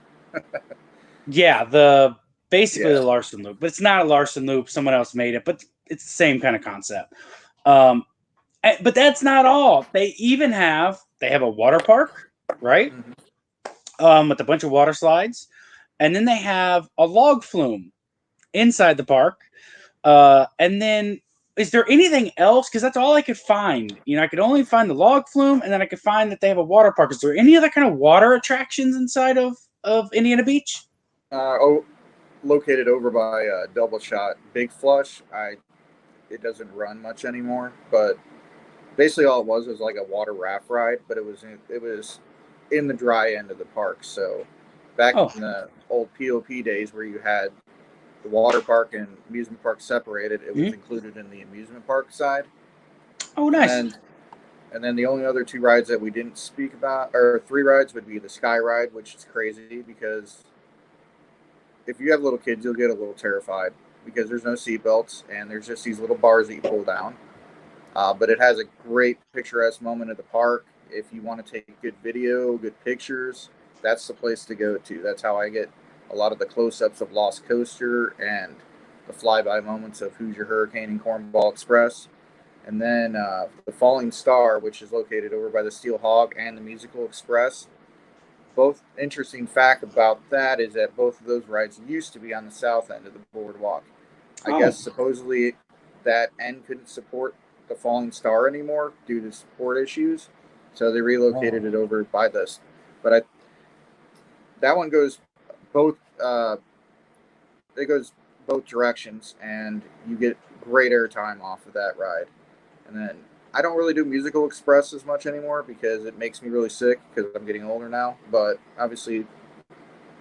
Yeah, the Larson Loop, but it's not a Larson Loop. Someone else made it, but it's the same kind of concept. But that's not all. They have a water park, right? Mm-hmm. With a bunch of water slides, and then they have a log flume inside the park. And then, is there anything else? Because that's all I could find. I could only find the log flume, and then I could find that they have a water park. Is there any other kind of water attractions inside of Indiana Beach? Located over by Double Shot, Big Flush. It doesn't run much anymore, but basically all it was like a water raft ride, but it was in the dry end of the park. So back in the old POP days where you had the water park and amusement park separated, it was included in the amusement park side. Oh, nice. And then the only other 2 rides that we didn't speak about, or 3 rides, would be the Sky Ride, which is crazy because if you have little kids, you'll get a little terrified because there's no seatbelts and there's just these little bars that you pull down. But it has a great picturesque moment at the park. if you want to take good video, good pictures, that's the place to go to. That's how I get a lot of the close-ups of Lost Coaster and the flyby moments of Hoosier Hurricane and Cornball Express. And then the Falling Star, which is located over by the Steel Hog and the Musical Express. Both interesting fact about that is that both of those rides used to be on the south end of the boardwalk. I guess supposedly that end couldn't support the Falling Star anymore due to support issues, so they relocated it over by this. But that one goes both. It goes both directions, and you get great airtime off of that ride. And then I don't really do Musical Express as much anymore because it makes me really sick because I'm getting older now. But obviously,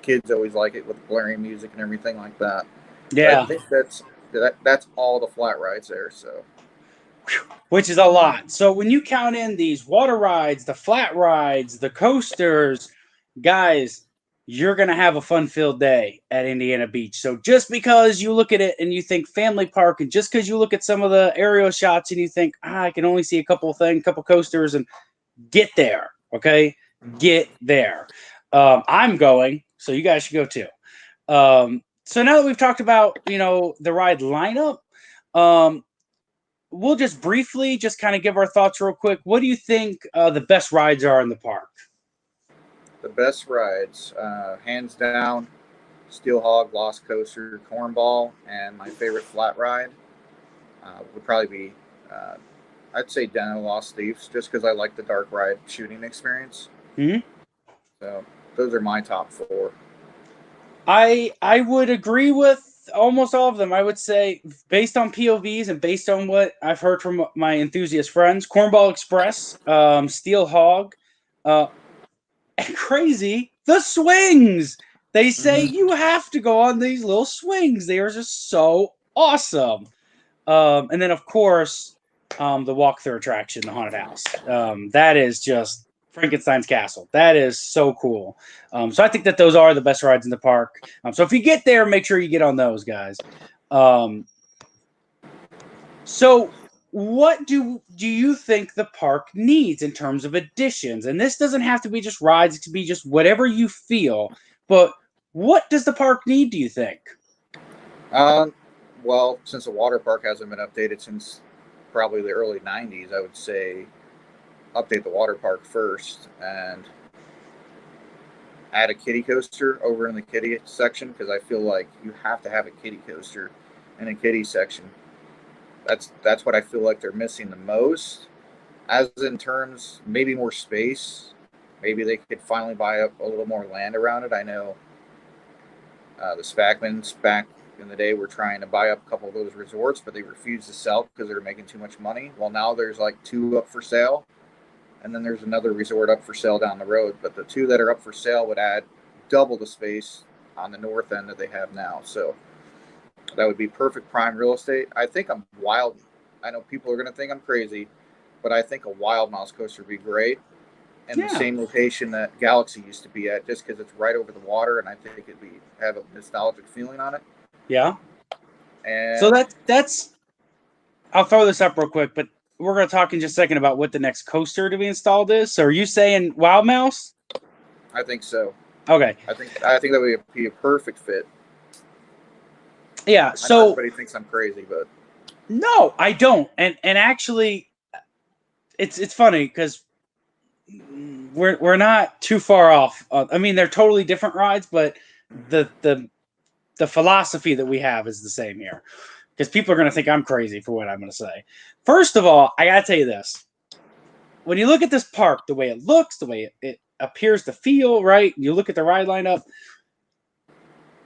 kids always like it with blaring music and everything like that. Yeah. But I think that's all the flat rides there. So, which is a lot. So when you count in these water rides, the flat rides, the coasters, guys, you're going to have a fun-filled day at Indiana Beach. So just because you look at it and you think family park, and just because you look at some of the aerial shots and you think, I can only see a couple coasters, and get there, okay? Get there. I'm going, so you guys should go too. So now that we've talked about, the ride lineup, we'll just briefly just kind of give our thoughts real quick. What do you think the best rides are in the park? the best rides, hands down, Steel Hog, Lost Coaster, Cornball, and my favorite flat ride would probably be, I'd say Den of the Lost Thieves, just because I like the dark ride shooting experience. Mm-hmm. So those are my top four. I would agree with almost all of them. I would say, based on POVs and based on what I've heard from my enthusiast friends, Cornball Express, Steel Hog, and crazy, the swings. They say you have to go on these little swings. They are just so awesome. And then, of course, the walkthrough attraction, the haunted house. That is just Frankenstein's castle. That is so cool. So I think that those are the best rides in the park. So if you get there, make sure you get on those, guys. So what do you think the park needs in terms of additions? And this doesn't have to be just rides. It could be just whatever you feel. But what does the park need, do you think? Well, since the water park hasn't been updated since probably the early 90s, I would say update the water park first and add a kiddie coaster over in the kiddie section because I feel like you have to have a kiddie coaster in a kiddie section. That's what I feel like they're missing the most. As in terms, maybe more space. Maybe they could finally buy up a little more land around it. I know the Spackmans back in the day were trying to buy up a couple of those resorts, but they refused to sell because they were making too much money. Well, now there's like 2 up for sale, and then there's another resort up for sale down the road. But the 2 that are up for sale would add double the space on the north end that they have now. So that would be perfect prime real estate. I think I'm wild. I know people are going to think I'm crazy, but I think a Wild Mouse coaster would be great in the same location that Galaxy used to be at, just because it's right over the water, and I think it'd have a nostalgic feeling on it. Yeah. And so that's I'll throw this up real quick, but we're going to talk in just a second about what the next coaster to be installed is. So are you saying Wild Mouse? I think so. Okay. I think that would be a perfect fit. Yeah. I So know everybody thinks I'm crazy, but no, I don't. And actually, it's funny because we're not too far off. I mean, they're totally different rides, but the philosophy that we have is the same here. Because people are going to think I'm crazy for what I'm going to say. First of all, I got to tell you this. When you look at this park, the way it looks, the way it appears to feel, right? You look at the ride lineup.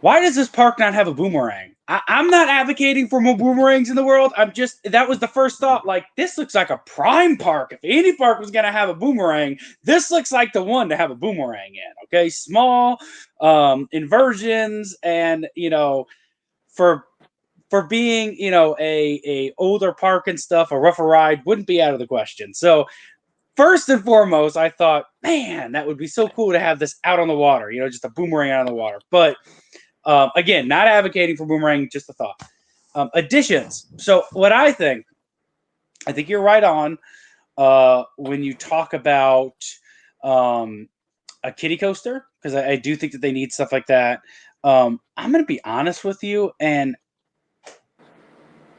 Why does this park not have a boomerang? I'm not advocating for more boomerangs in the world. That was the first thought. Like, this looks like a prime park. If any park was going to have a boomerang, this looks like the one to have a boomerang in. Okay, small inversions, and for being a older park and stuff, a rougher ride wouldn't be out of the question. So first and foremost, I thought, man, that would be so cool to have this out on the water, just a boomerang out on the water. But again, not advocating for boomerang, just a thought. Additions. So what I think you're right on. when you talk about a kiddie coaster, because I do think that they need stuff like that. I'm going to be honest with you, and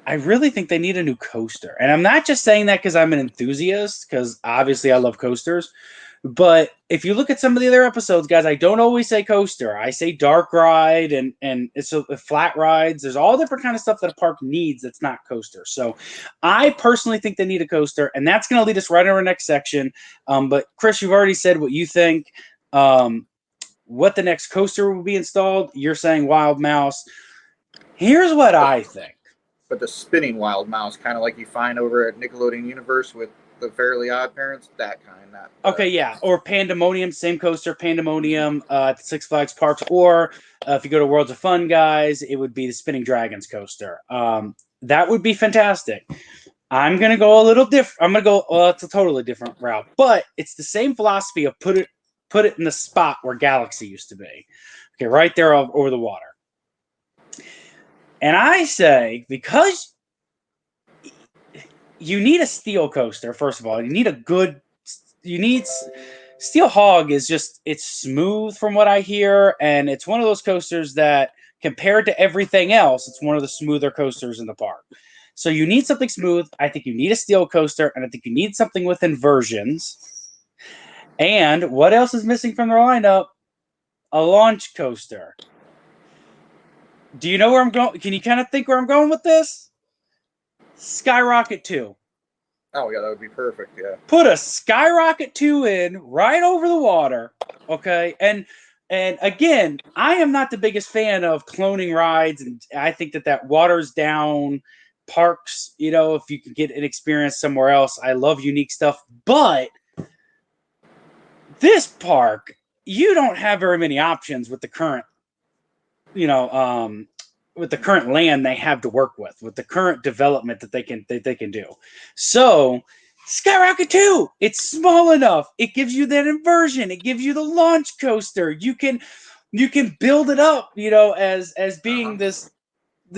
I really think they need a new coaster. And I'm not just saying that because I'm an enthusiast, because obviously I love coasters. But if you look at some of the other episodes, guys, I don't always say coaster. I say dark ride and it's a flat rides. There's all different kind of stuff that a park needs that's not coaster. So I personally think they need a coaster, and that's going to lead us right into our next section. But Chris, you've already said what you think. What the next coaster will be installed. You're saying Wild Mouse. Here's what I think. But the spinning wild mouse, kind of like you find over at Nickelodeon Universe with the Fairly Odd Parents, that kind. Not Okay, yeah, or Pandemonium, same coaster, Pandemonium at the Six Flags Parks, or if you go to Worlds of Fun, guys, it would be the Spinning Dragons coaster. That would be fantastic. I'm gonna go a little different. I'm gonna go. Well, it's a totally different route, but it's the same philosophy of put it in the spot where Galaxy used to be. Okay, right there over the water. And I say, because you need a steel coaster, first of all, you need Steel Hog is just, it's smooth from what I hear, and it's one of those coasters that, compared to everything else, it's one of the smoother coasters in the park. So you need something smooth. I think you need a steel coaster, and I think you need something with inversions. And what else is missing from their lineup? A launch coaster. Do you know where I'm going? Can you kind of think where I'm going with this? Skyrocket 2. Oh, yeah, that would be perfect, yeah. Put a Skyrocket 2 in right over the water, okay? And again, I am not the biggest fan of cloning rides, and I think that waters down parks, if you can get an experience somewhere else. I love unique stuff, but this park, you don't have very many options with the current, with the current land they have to work with the current development that they can do. So Skyrocket 2, it's small enough. It gives you that inversion. It gives you the launch coaster. You can build it up, as being this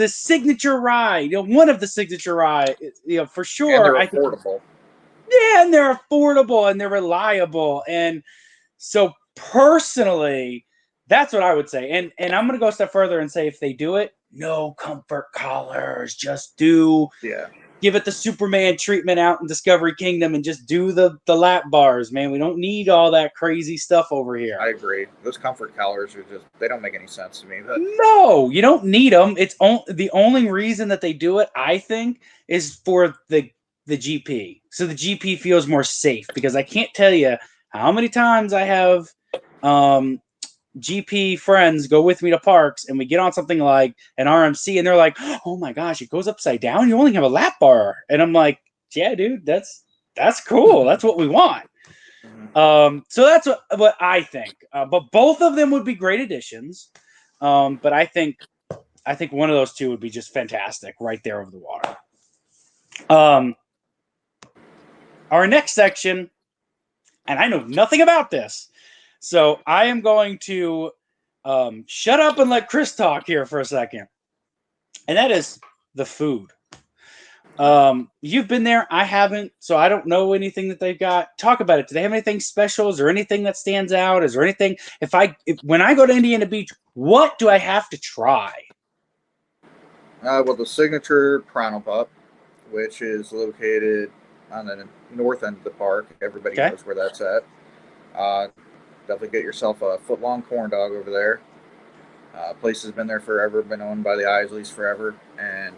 signature ride, one of the signature ride, for sure. And they're I think, affordable. yeah, and they're affordable and they're reliable. And so personally, that's what I would say. And I'm going to go a step further and say, if they do it, no comfort collars, just give it the Superman treatment out in Discovery Kingdom and just do the lap bars, man. We don't need all that crazy stuff over here. I agree. Those comfort collars they don't make any sense to me. But no, you don't need them. It's the only reason that they do it, I think, is for the GP. So the GP feels more safe, because I can't tell you how many times I have GP friends go with me to parks, and we get on something like an RMC, and they're like, "Oh my gosh, it goes upside down. You only have a lap bar," and I'm like, "Yeah, dude, that's cool. That's what we want." So that's what I think. But both of them would be great additions. But I think one of those two would be just fantastic right there over the water. Our next section, and I know nothing about this, so I am going to shut up and let Chris talk here for a second. And that is the food. You've been there, I haven't, so I don't know anything that they've got. Talk about it. Do they have anything special? Is there anything that stands out? Is there anything, when I go to Indiana Beach, what do I have to try? Well, the signature Prono Pup, which is located on the north end of the park. Everybody knows where that's at. Definitely get yourself a foot-long corn dog over there. Place has been there forever, been owned by the Isleys forever, and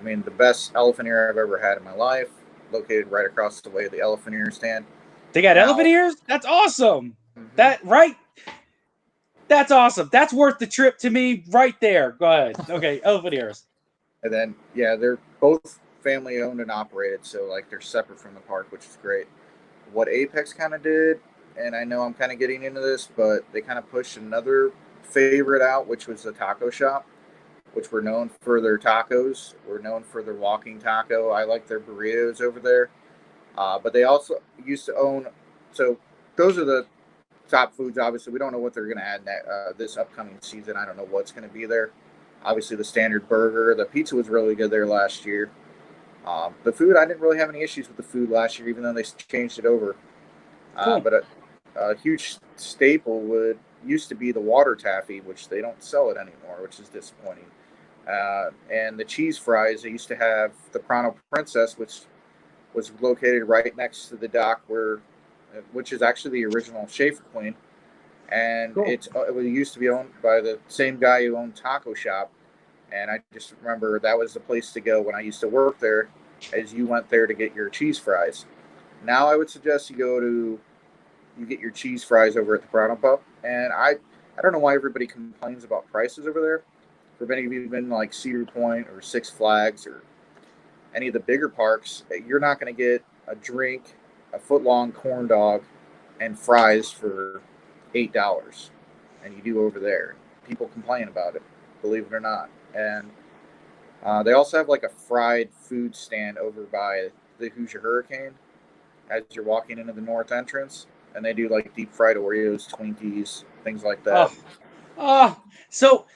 I mean, the best elephant ear I've ever had in my life, located right across the way of the elephant ear stand. They got elephant ears? That's awesome. Mm-hmm. That's awesome. That's worth the trip to me right there. Go ahead. Okay, elephant ears. And then, yeah, they're both family owned and operated, so like they're separate from the park, which is great. What Apex kind of did, and I know I'm kind of getting into this, but they kind of pushed another favorite out, which was the taco shop, which were known for their tacos. We're known for their walking taco. I like their burritos over there. But they also used to own, so those are the top foods. Obviously, we don't know what they're going to add this upcoming season. I don't know what's going to be there. Obviously, the standard burger. The pizza was really good there last year. The food, I didn't really have any issues with the food last year, even though they changed it over. Cool. But a huge staple would used to be the water taffy, which they don't sell it anymore, which is disappointing. And the cheese fries, they used to have the Pronto Princess, which was located right next to the dock which is actually the original Schaefer Queen, and Cool. it used to be owned by the same guy who owned Taco Shop, and I just remember that was the place to go when I used to work there, as you went there to get your cheese fries. Now I would suggest you get your cheese fries over at the Pronto Pub, and I don't know why everybody complains about prices over there. For many of you who've been like Cedar Point or Six Flags or any of the bigger parks, you're not going to get a drink, a foot long corn dog, and fries for $8, and you do over there. People complain about it, believe it or not. And they also have like a fried food stand over by the Hoosier Hurricane as you're walking into the north entrance, and they do like deep fried Oreos, Twinkies, things like that. So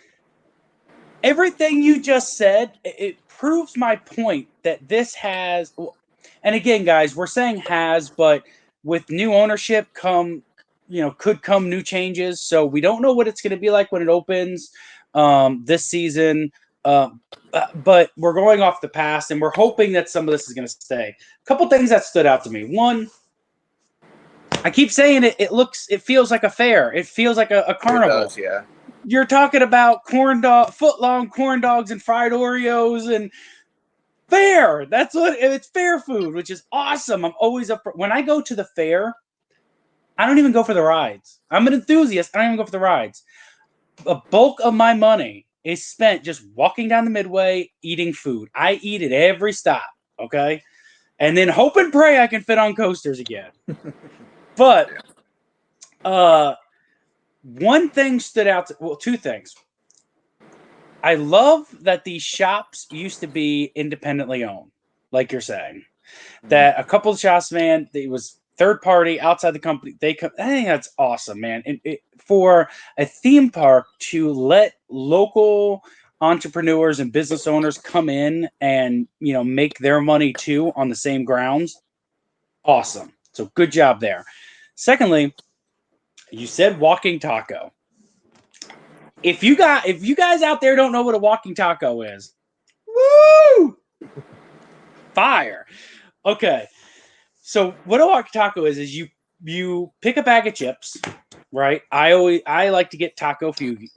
everything you just said, it proves my point that this has, and again, guys, we're saying has, but with new ownership could come new changes. So we don't know what it's going to be like when it opens this season. But we're going off the past, and we're hoping that some of this is going to stay. A couple things that stood out to me. One, I keep saying it. It feels like a fair. It feels like a carnival. It does, yeah. You're talking about foot long corn dogs and fried Oreos and fair. That's what it's, fair food, which is awesome. I'm always up when I go to the fair. I don't even go for the rides. I'm an enthusiast. I don't even go for the rides. A bulk of my money is spent just walking down the midway, eating food. I eat at every stop. Okay. And then hope and pray I can fit on coasters again. But one thing stood out. Two things. I love that these shops used to be independently owned, like you're saying. That a couple of shops, man, it was third party outside the company. I think that's awesome, man. And for a theme park to let local entrepreneurs and business owners come in and make their money too on the same grounds, awesome. So good job there. Secondly, you said walking taco. If you guys out there don't know what a walking taco is, woo! Fire. Okay. So what a walking taco is you pick a bag of chips, right? I like to get taco fugu.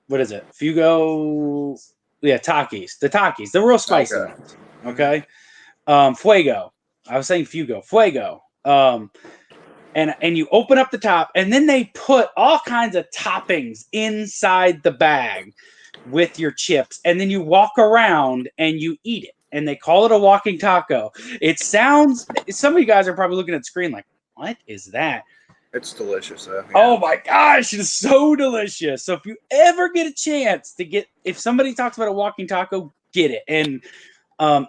What is it? Fugo. Yeah, Takis. The real spicy ones. Okay. Fuego. I was saying Fugo. Fuego. And you open up the top, and then they put all kinds of toppings inside the bag with your chips, and then you walk around and you eat it, and they call it a walking taco. It sounds, some of you guys are probably looking at the screen like, what is that? It's delicious, though. Yeah. Oh my gosh, it's so delicious. So if you ever get a chance if somebody talks about a walking taco, get it. And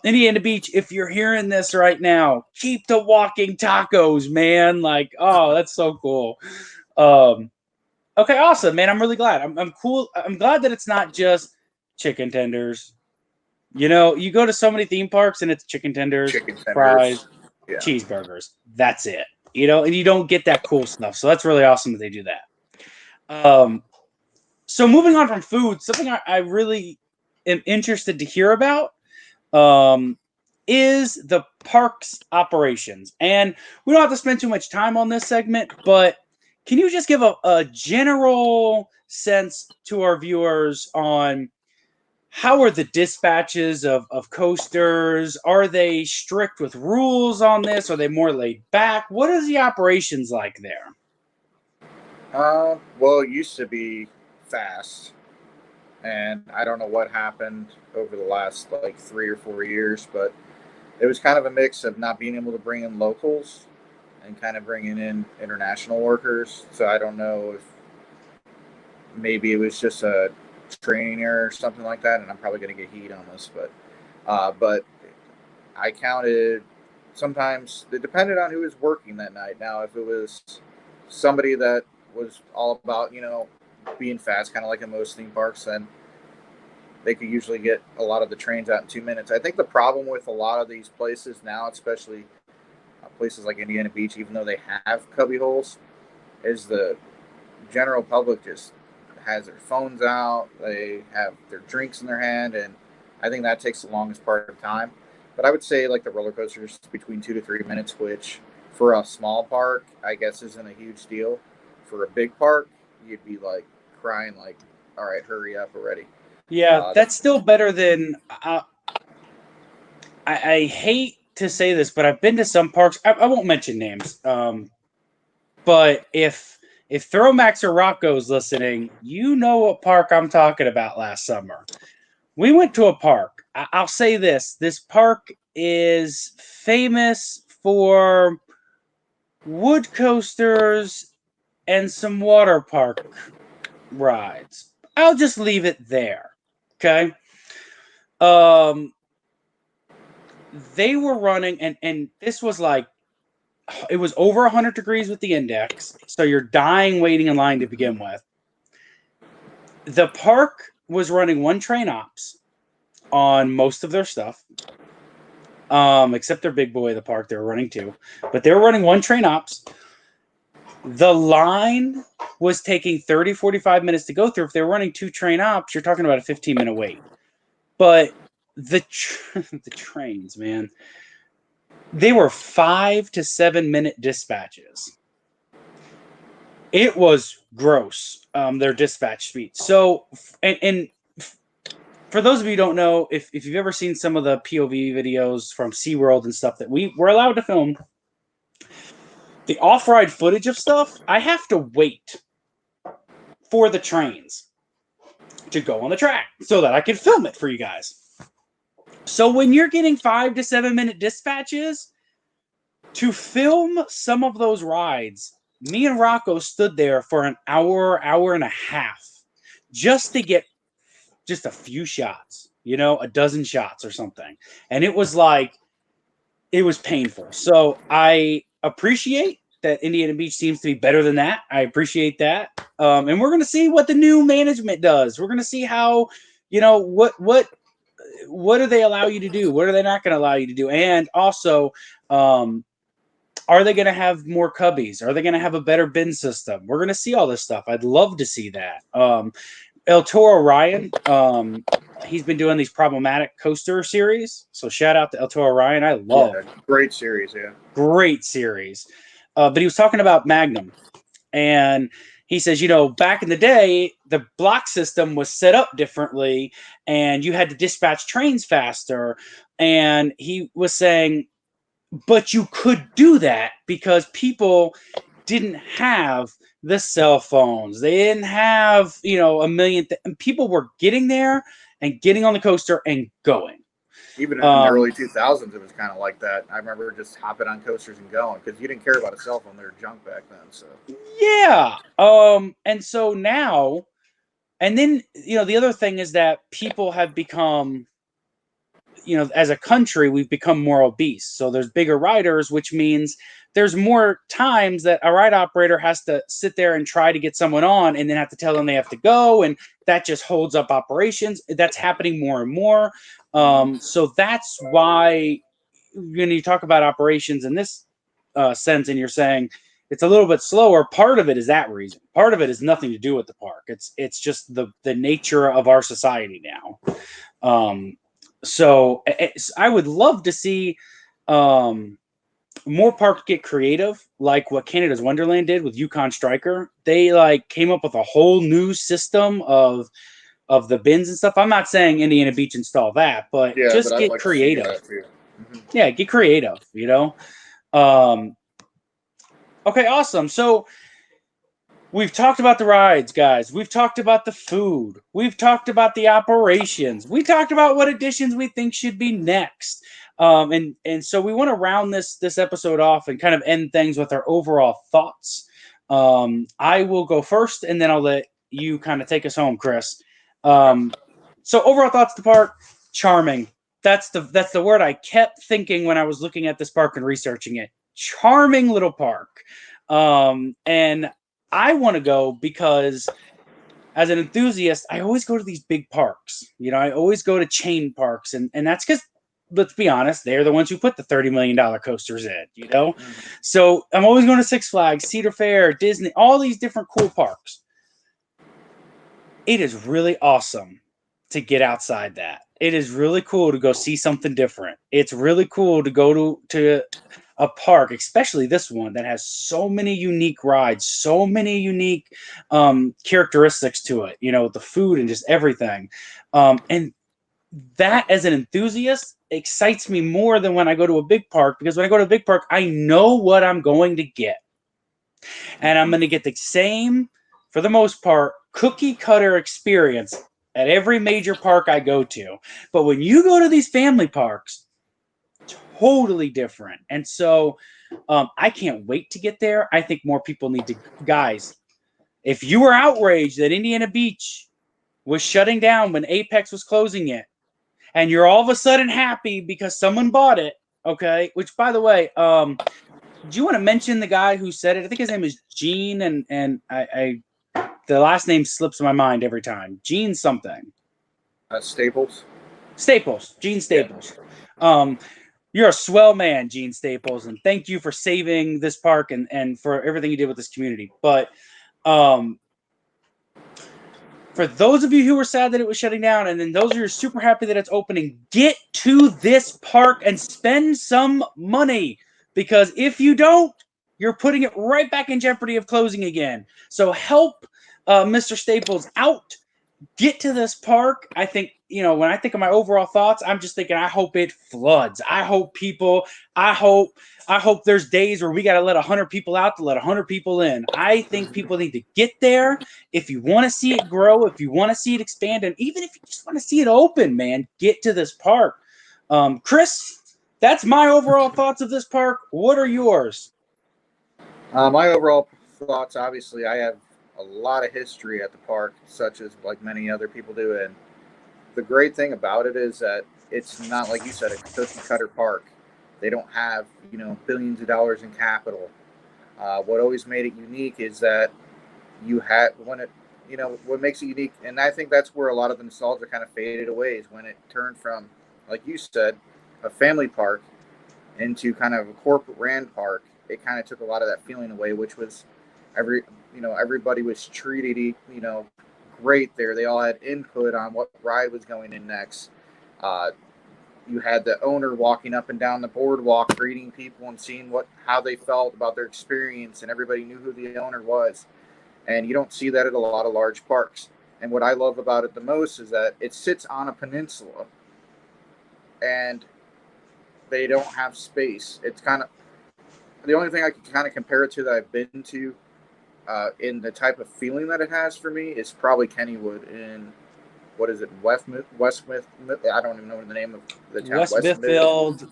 Indiana Beach, if you're hearing this right now, keep the walking tacos, man. Like, oh, that's so cool. Okay, awesome, man. I'm really glad. I'm cool. I'm glad that it's not just chicken tenders. You go to so many theme parks and it's chicken tenders, fries, yeah. cheeseburgers. That's it. And you don't get that cool stuff. So that's really awesome that they do that. So moving on from food, something I really am interested to hear about is the park's operations. And we don't have to spend too much time on this segment, but can you just give a general sense to our viewers on how are the dispatches of coasters? Are they strict with rules on this? Are they more laid back? What is the operations like there? Well, it used to be fast, and I don't know what happened over the last like 3 or 4 years, but it was kind of a mix of not being able to bring in locals and kind of bringing in international workers. So I don't know if maybe it was just a training error or something like that, and I'm probably going to get heat on this, but I counted. Sometimes it depended on who was working that night. Now, if it was somebody that was all about being fast, kind of like in most theme parks, then they could usually get a lot of the trains out in 2 minutes. I think the problem with a lot of these places now, especially places like Indiana Beach, even though they have cubby holes, is the general public just has their phones out, they have their drinks in their hand, and I think that takes the longest part of time. But I would say like the roller coasters between 2 to 3 minutes, which for a small park, I guess isn't a huge deal. For a big park, you'd be like crying, like, "All right, hurry up already." Yeah, that's still better than. I hate to say this, but I've been to some parks. I won't mention names. But if Throwmax or Rocco's listening, you know what park I'm talking about last summer. We went to a park. I'll say this. This park is famous for wood coasters and some water park rides. I'll just leave it there. Okay. They were running, and this was like, it was over 100 degrees with the index, so you're dying waiting in line to begin with. The park was running one train ops on most of their stuff, except their big boy of the park. They were running two, but they were running one train ops. The line was taking 30, 45 minutes to go through. If they were running two train ops, you're talking about a 15-minute wait. But the trains, man, they were 5 to 7 minute dispatches. It was gross, their dispatch speed. So, and for those of you who don't know, if you've ever seen some of the POV videos from SeaWorld and stuff that we were allowed to film, the off-ride footage of stuff, I have to wait for the trains to go on the track so that I can film it for you guys. So when you're getting 5 to 7 minute dispatches, to film some of those rides, me and Rocco stood there for an hour, hour and a half just to get just a few shots, a dozen shots or something. And it was like, it was painful. So I appreciate that Indiana Beach seems to be better than that. I appreciate that. And we're going to see what the new management does. We're going to see how, what do they allow you to do? What are they not going to allow you to do? And also, are they going to have more cubbies? Are they going to have a better bin system? We're going to see all this stuff. I'd love to see that. El Toro Ryan, he's been doing these problematic coaster series. So shout out to El Toro Ryan. I love great series, yeah. Great series. But he was talking about Magnum. And he says, back in the day, the block system was set up differently and you had to dispatch trains faster. And he was saying, but you could do that because people didn't have the cell phones. They didn't have, a million. People were getting there and getting on the coaster and going. Even in the early 2000s, it was kind of like that. I remember just hopping on coasters and going because you didn't care about a cell phone. They were junk back then. So yeah. And so now, and then, the other thing is that people have become, as a country, we've become more obese. So there's bigger riders, which means there's more times that a ride operator has to sit there and try to get someone on and then have to tell them they have to go. And that just holds up operations. That's happening more and more. So that's why when you talk about operations in this sense and you're saying it's a little bit slower, part of it is that reason. Part of it has nothing to do with the park. It's just the nature of our society now. So I would love to see more parks get creative, like what Canada's Wonderland did with Yukon Striker. They came up with a whole new system of the bins and stuff. I'm not saying Indiana Beach install that, but just get creative. Yeah, get creative, Okay, awesome. So we've talked about the rides, guys. We've talked about the food. We've talked about the operations. We talked about what additions we think should be next. And so we want to round this episode off and kind of end things with our overall thoughts. I will go first, and then I'll let you kind of take us home, Chris. So overall thoughts of the park, charming. That's the word I kept thinking when I was looking at this park and researching it. Charming little park. And I want to go because as an enthusiast, I always go to these big parks. You know, I always go to chain parks, and that's because, let's be honest, they're the ones who put the $30 million coasters in, you know? Mm-hmm. So I'm always going to Six Flags, Cedar Fair, Disney, all these different cool parks. It is really awesome to get outside that. It is really cool to go see something different. It's really cool to go to a park, especially this one that has so many unique rides, so many unique characteristics to it, you know, the food and just everything. And that, as an enthusiast, excites me more than when I go to a big park, because when I go to a big park, I know what I'm going to get. And I'm going to get the same, for the most part, cookie cutter experience at every major park I go to. But when you go to these family parks, totally different. And so I can't wait to get there. I think more people need to, guys, if you were outraged that Indiana Beach was shutting down when Apex was closing it, and you're all of a sudden happy because someone bought it, okay? Which, by the way, do you want to mention the guy who said it? I think his name is Gene, and I the last name slips my mind every time. Gene something. Staples. Staples. Gene Staples. Yeah. You're a swell man, Gene Staples, and thank you for saving this park and for everything you did with this community. But for those of you who were sad that it was shutting down, and then those of you who are super happy that it's opening, get to this park and spend some money. Because if you don't, you're putting it right back in jeopardy of closing again. So help Mr. Staples out. Get to this park. I think, you know, when I think of my overall thoughts, I'm just thinking, I hope it floods. I hope there's days where we got to let 100 people out to let 100 people in. I think people need to get there. If you want to see it grow, if you want to see it expand, and even if you just want to see it open, man, get to this park. Chris, that's my overall thoughts of this park. What are yours? My overall thoughts, obviously, I have a lot of history at the park, such as like many other people do. And the great thing about it is that it's not, like you said, a cookie cutter park. They don't have, billions of dollars in capital. What always made it unique is that you had when it, what makes it unique, and I think that's where a lot of the nostalgia kind of faded away, is when it turned from, like you said, a family park into kind of a corporate ran park. It kind of took a lot of that feeling away, which was everybody was treated, great there. They all had input on what ride was going in next. Uh, you had the owner walking up and down the boardwalk, greeting people and seeing how they felt about their experience, and everybody knew who the owner was. And you don't see that at a lot of large parks. And what I love about it the most is that it sits on a peninsula, and they don't have space. It's kind of the only thing I can kind of compare it to that I've been to in the type of feeling that it has for me is probably Kennywood in, what is it, Westmouth? I don't even know the name of the town. West Smithfield,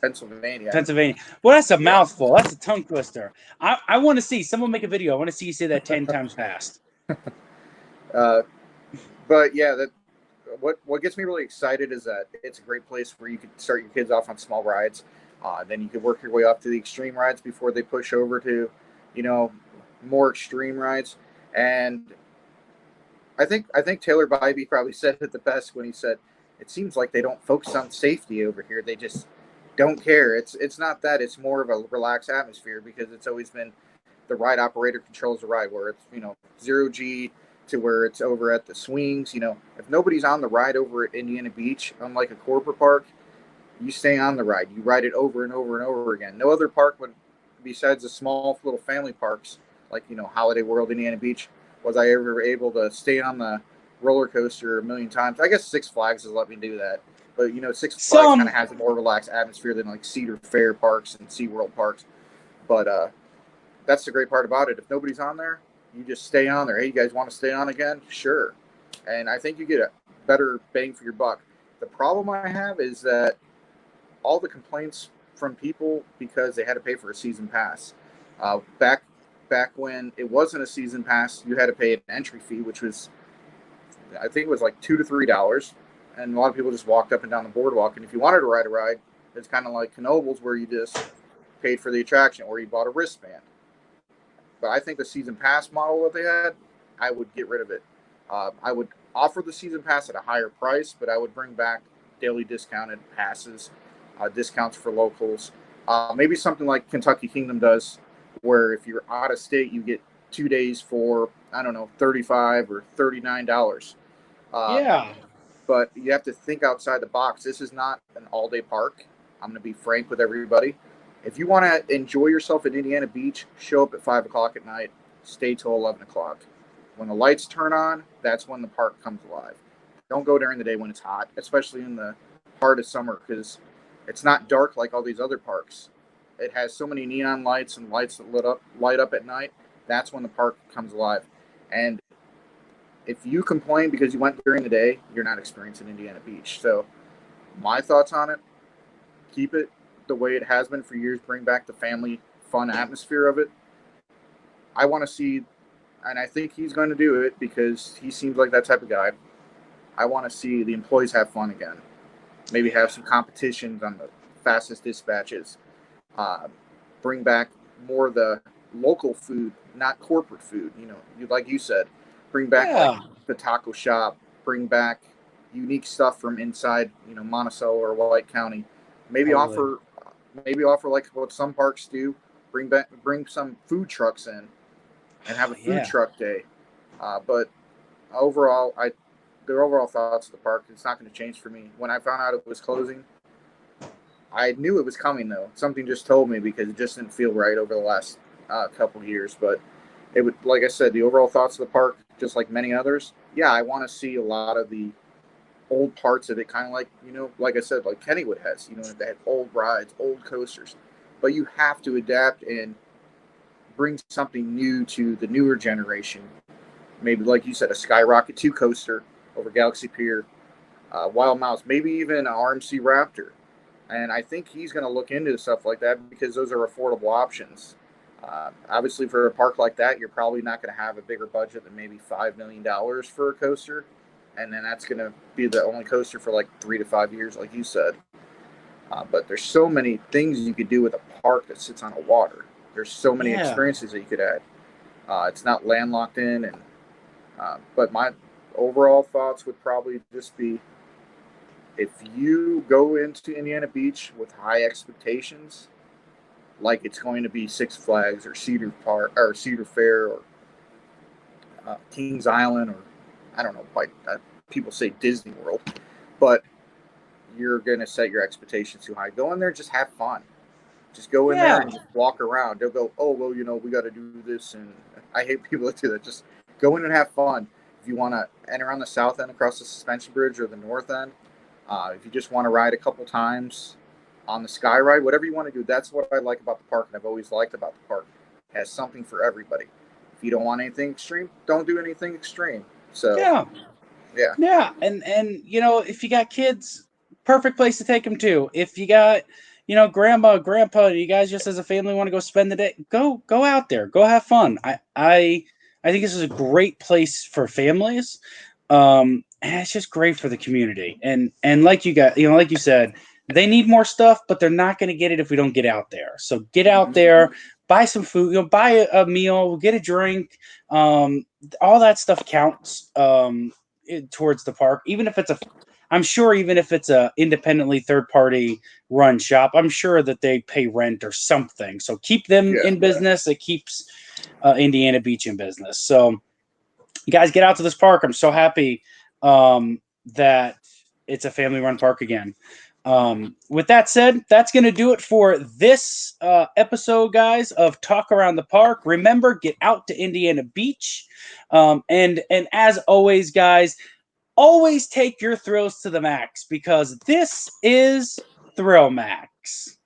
Pennsylvania. Pennsylvania. Well, that's a Yeah. mouthful. That's a tongue twister. I want to see someone make a video. I want to see you say that 10 times fast. But yeah, what gets me really excited is that it's a great place where you could start your kids off on small rides. Then you could work your way up to the extreme rides before they push over to, more extreme rides. And I think Taylor Bybee probably said it the best when he said, "It seems like they don't focus on safety over here. They just don't care." It's not that. It's more of a relaxed atmosphere, because it's always been the ride operator controls the ride, where it's, 0G to where it's over at the swings. If nobody's on the ride over at Indiana Beach, unlike a corporate park, you stay on the ride. You ride it over and over and over again. No other park would, besides the small little family parks like, Holiday World, Indiana Beach, was I ever able to stay on the roller coaster a million times. I guess Six Flags has let me do that. But, Six Flags kind of has a more relaxed atmosphere than like Cedar Fair parks and SeaWorld parks. But that's the great part about it. If nobody's on there, you just stay on there. Hey, you guys want to stay on again? Sure. And I think you get a better bang for your buck. The problem I have is that all the complaints from people because they had to pay for a season pass. Back when it wasn't a season pass, you had to pay an entry fee, which was, I think it was like $2 to $3, and a lot of people just walked up and down the boardwalk. And if you wanted to ride a ride, it's kind of like Knoebels, where you just paid for the attraction or you bought a wristband. But I think the season pass model that they had I would get rid of it. I would offer the season pass at a higher price, but I would bring back daily discounted passes, discounts for locals. Maybe something like Kentucky Kingdom does, where if you're out of state, you get 2 days for, I don't know, $35 or $39. Um, Yeah. but you have to think outside the box. This is not an all-day park. I'm going to be frank with everybody. If you want to enjoy yourself at Indiana Beach, show up at 5 o'clock at night, stay till 11 o'clock. When the lights turn on, that's when the park comes alive. Don't go during the day when it's hot, especially in the heart of summer, because it's not dark like all these other parks. It has so many neon lights and lights that light up at night. That's when the park comes alive. And if you complain because you went during the day, you're not experiencing Indiana Beach. So my thoughts on it, keep it the way it has been for years. Bring back the family fun atmosphere of it. I want to see, and I think he's going to do it because he seems like that type of guy. I want to see the employees have fun again. Maybe have some competitions on the fastest dispatches. Bring back more of the local food, not corporate food. Like you said, bring back like the taco shop. Bring back unique stuff from inside, Monticello or White County. Maybe offer like what some parks do. Bring some food trucks in and have a food truck day. But overall, their overall thoughts of the park, it's not going to change for me. When I found out it was closing, I knew it was coming though. Something just told me because it just didn't feel right over the last couple of years. But it would, like I said, the overall thoughts of the park, just like many others. Yeah, I want to see a lot of the old parts of it, kind of like, like I said, like Kennywood has. They had old rides, old coasters, but you have to adapt and bring something new to the newer generation. Maybe, like you said, a Skyrocket 2 coaster over Galaxy Pier, Wild Mouse, maybe even an RMC Raptor. And I think he's going to look into stuff like that because those are affordable options. Obviously, for a park like that, you're probably not going to have a bigger budget than maybe $5 million for a coaster. And then that's going to be the only coaster for like 3 to 5 years, like you said. But there's so many things you could do with a park that sits on a water. There's so many experiences that you could add. It's not landlocked in. But my overall thoughts would probably just be, if you go into Indiana Beach with high expectations, like it's going to be Six Flags or Cedar Park or Cedar Fair or Kings Island, or I don't know, like people say Disney World, but you're going to set your expectations too high. Go in there, just have fun. Just go in there and just walk around. They'll go, oh, well, we got to do this. And I hate people that do that. Just go in and have fun. If you want to enter on the south end across the suspension bridge or the north end, if you just want to ride a couple times on the Sky Ride, whatever you want to do, that's what I like about the park, and I've always liked about the park. It has something for everybody. If you don't want anything extreme, don't do anything extreme. So yeah, and if you got kids, perfect place to take them to. If you got grandma, grandpa, you guys just as a family want to go spend the day, go out there, go have fun. I think this is a great place for families. And it's just great for the community. And like like you said, they need more stuff, but they're not going to get it if we don't get out there. So get out there, buy some food, buy a meal, get a drink. All that stuff counts towards the park, even if I'm sure even if it's a independently third party run shop, I'm sure that they pay rent or something. So keep them in business. It keeps Indiana Beach in business. So you guys get out to this park. I'm so happy that it's a family run park again. With that said, that's going to do it for this episode, guys, of Talk Around the Park. Remember, get out to Indiana Beach. And as always, guys, always take your thrills to the max, because this is Thrill Max.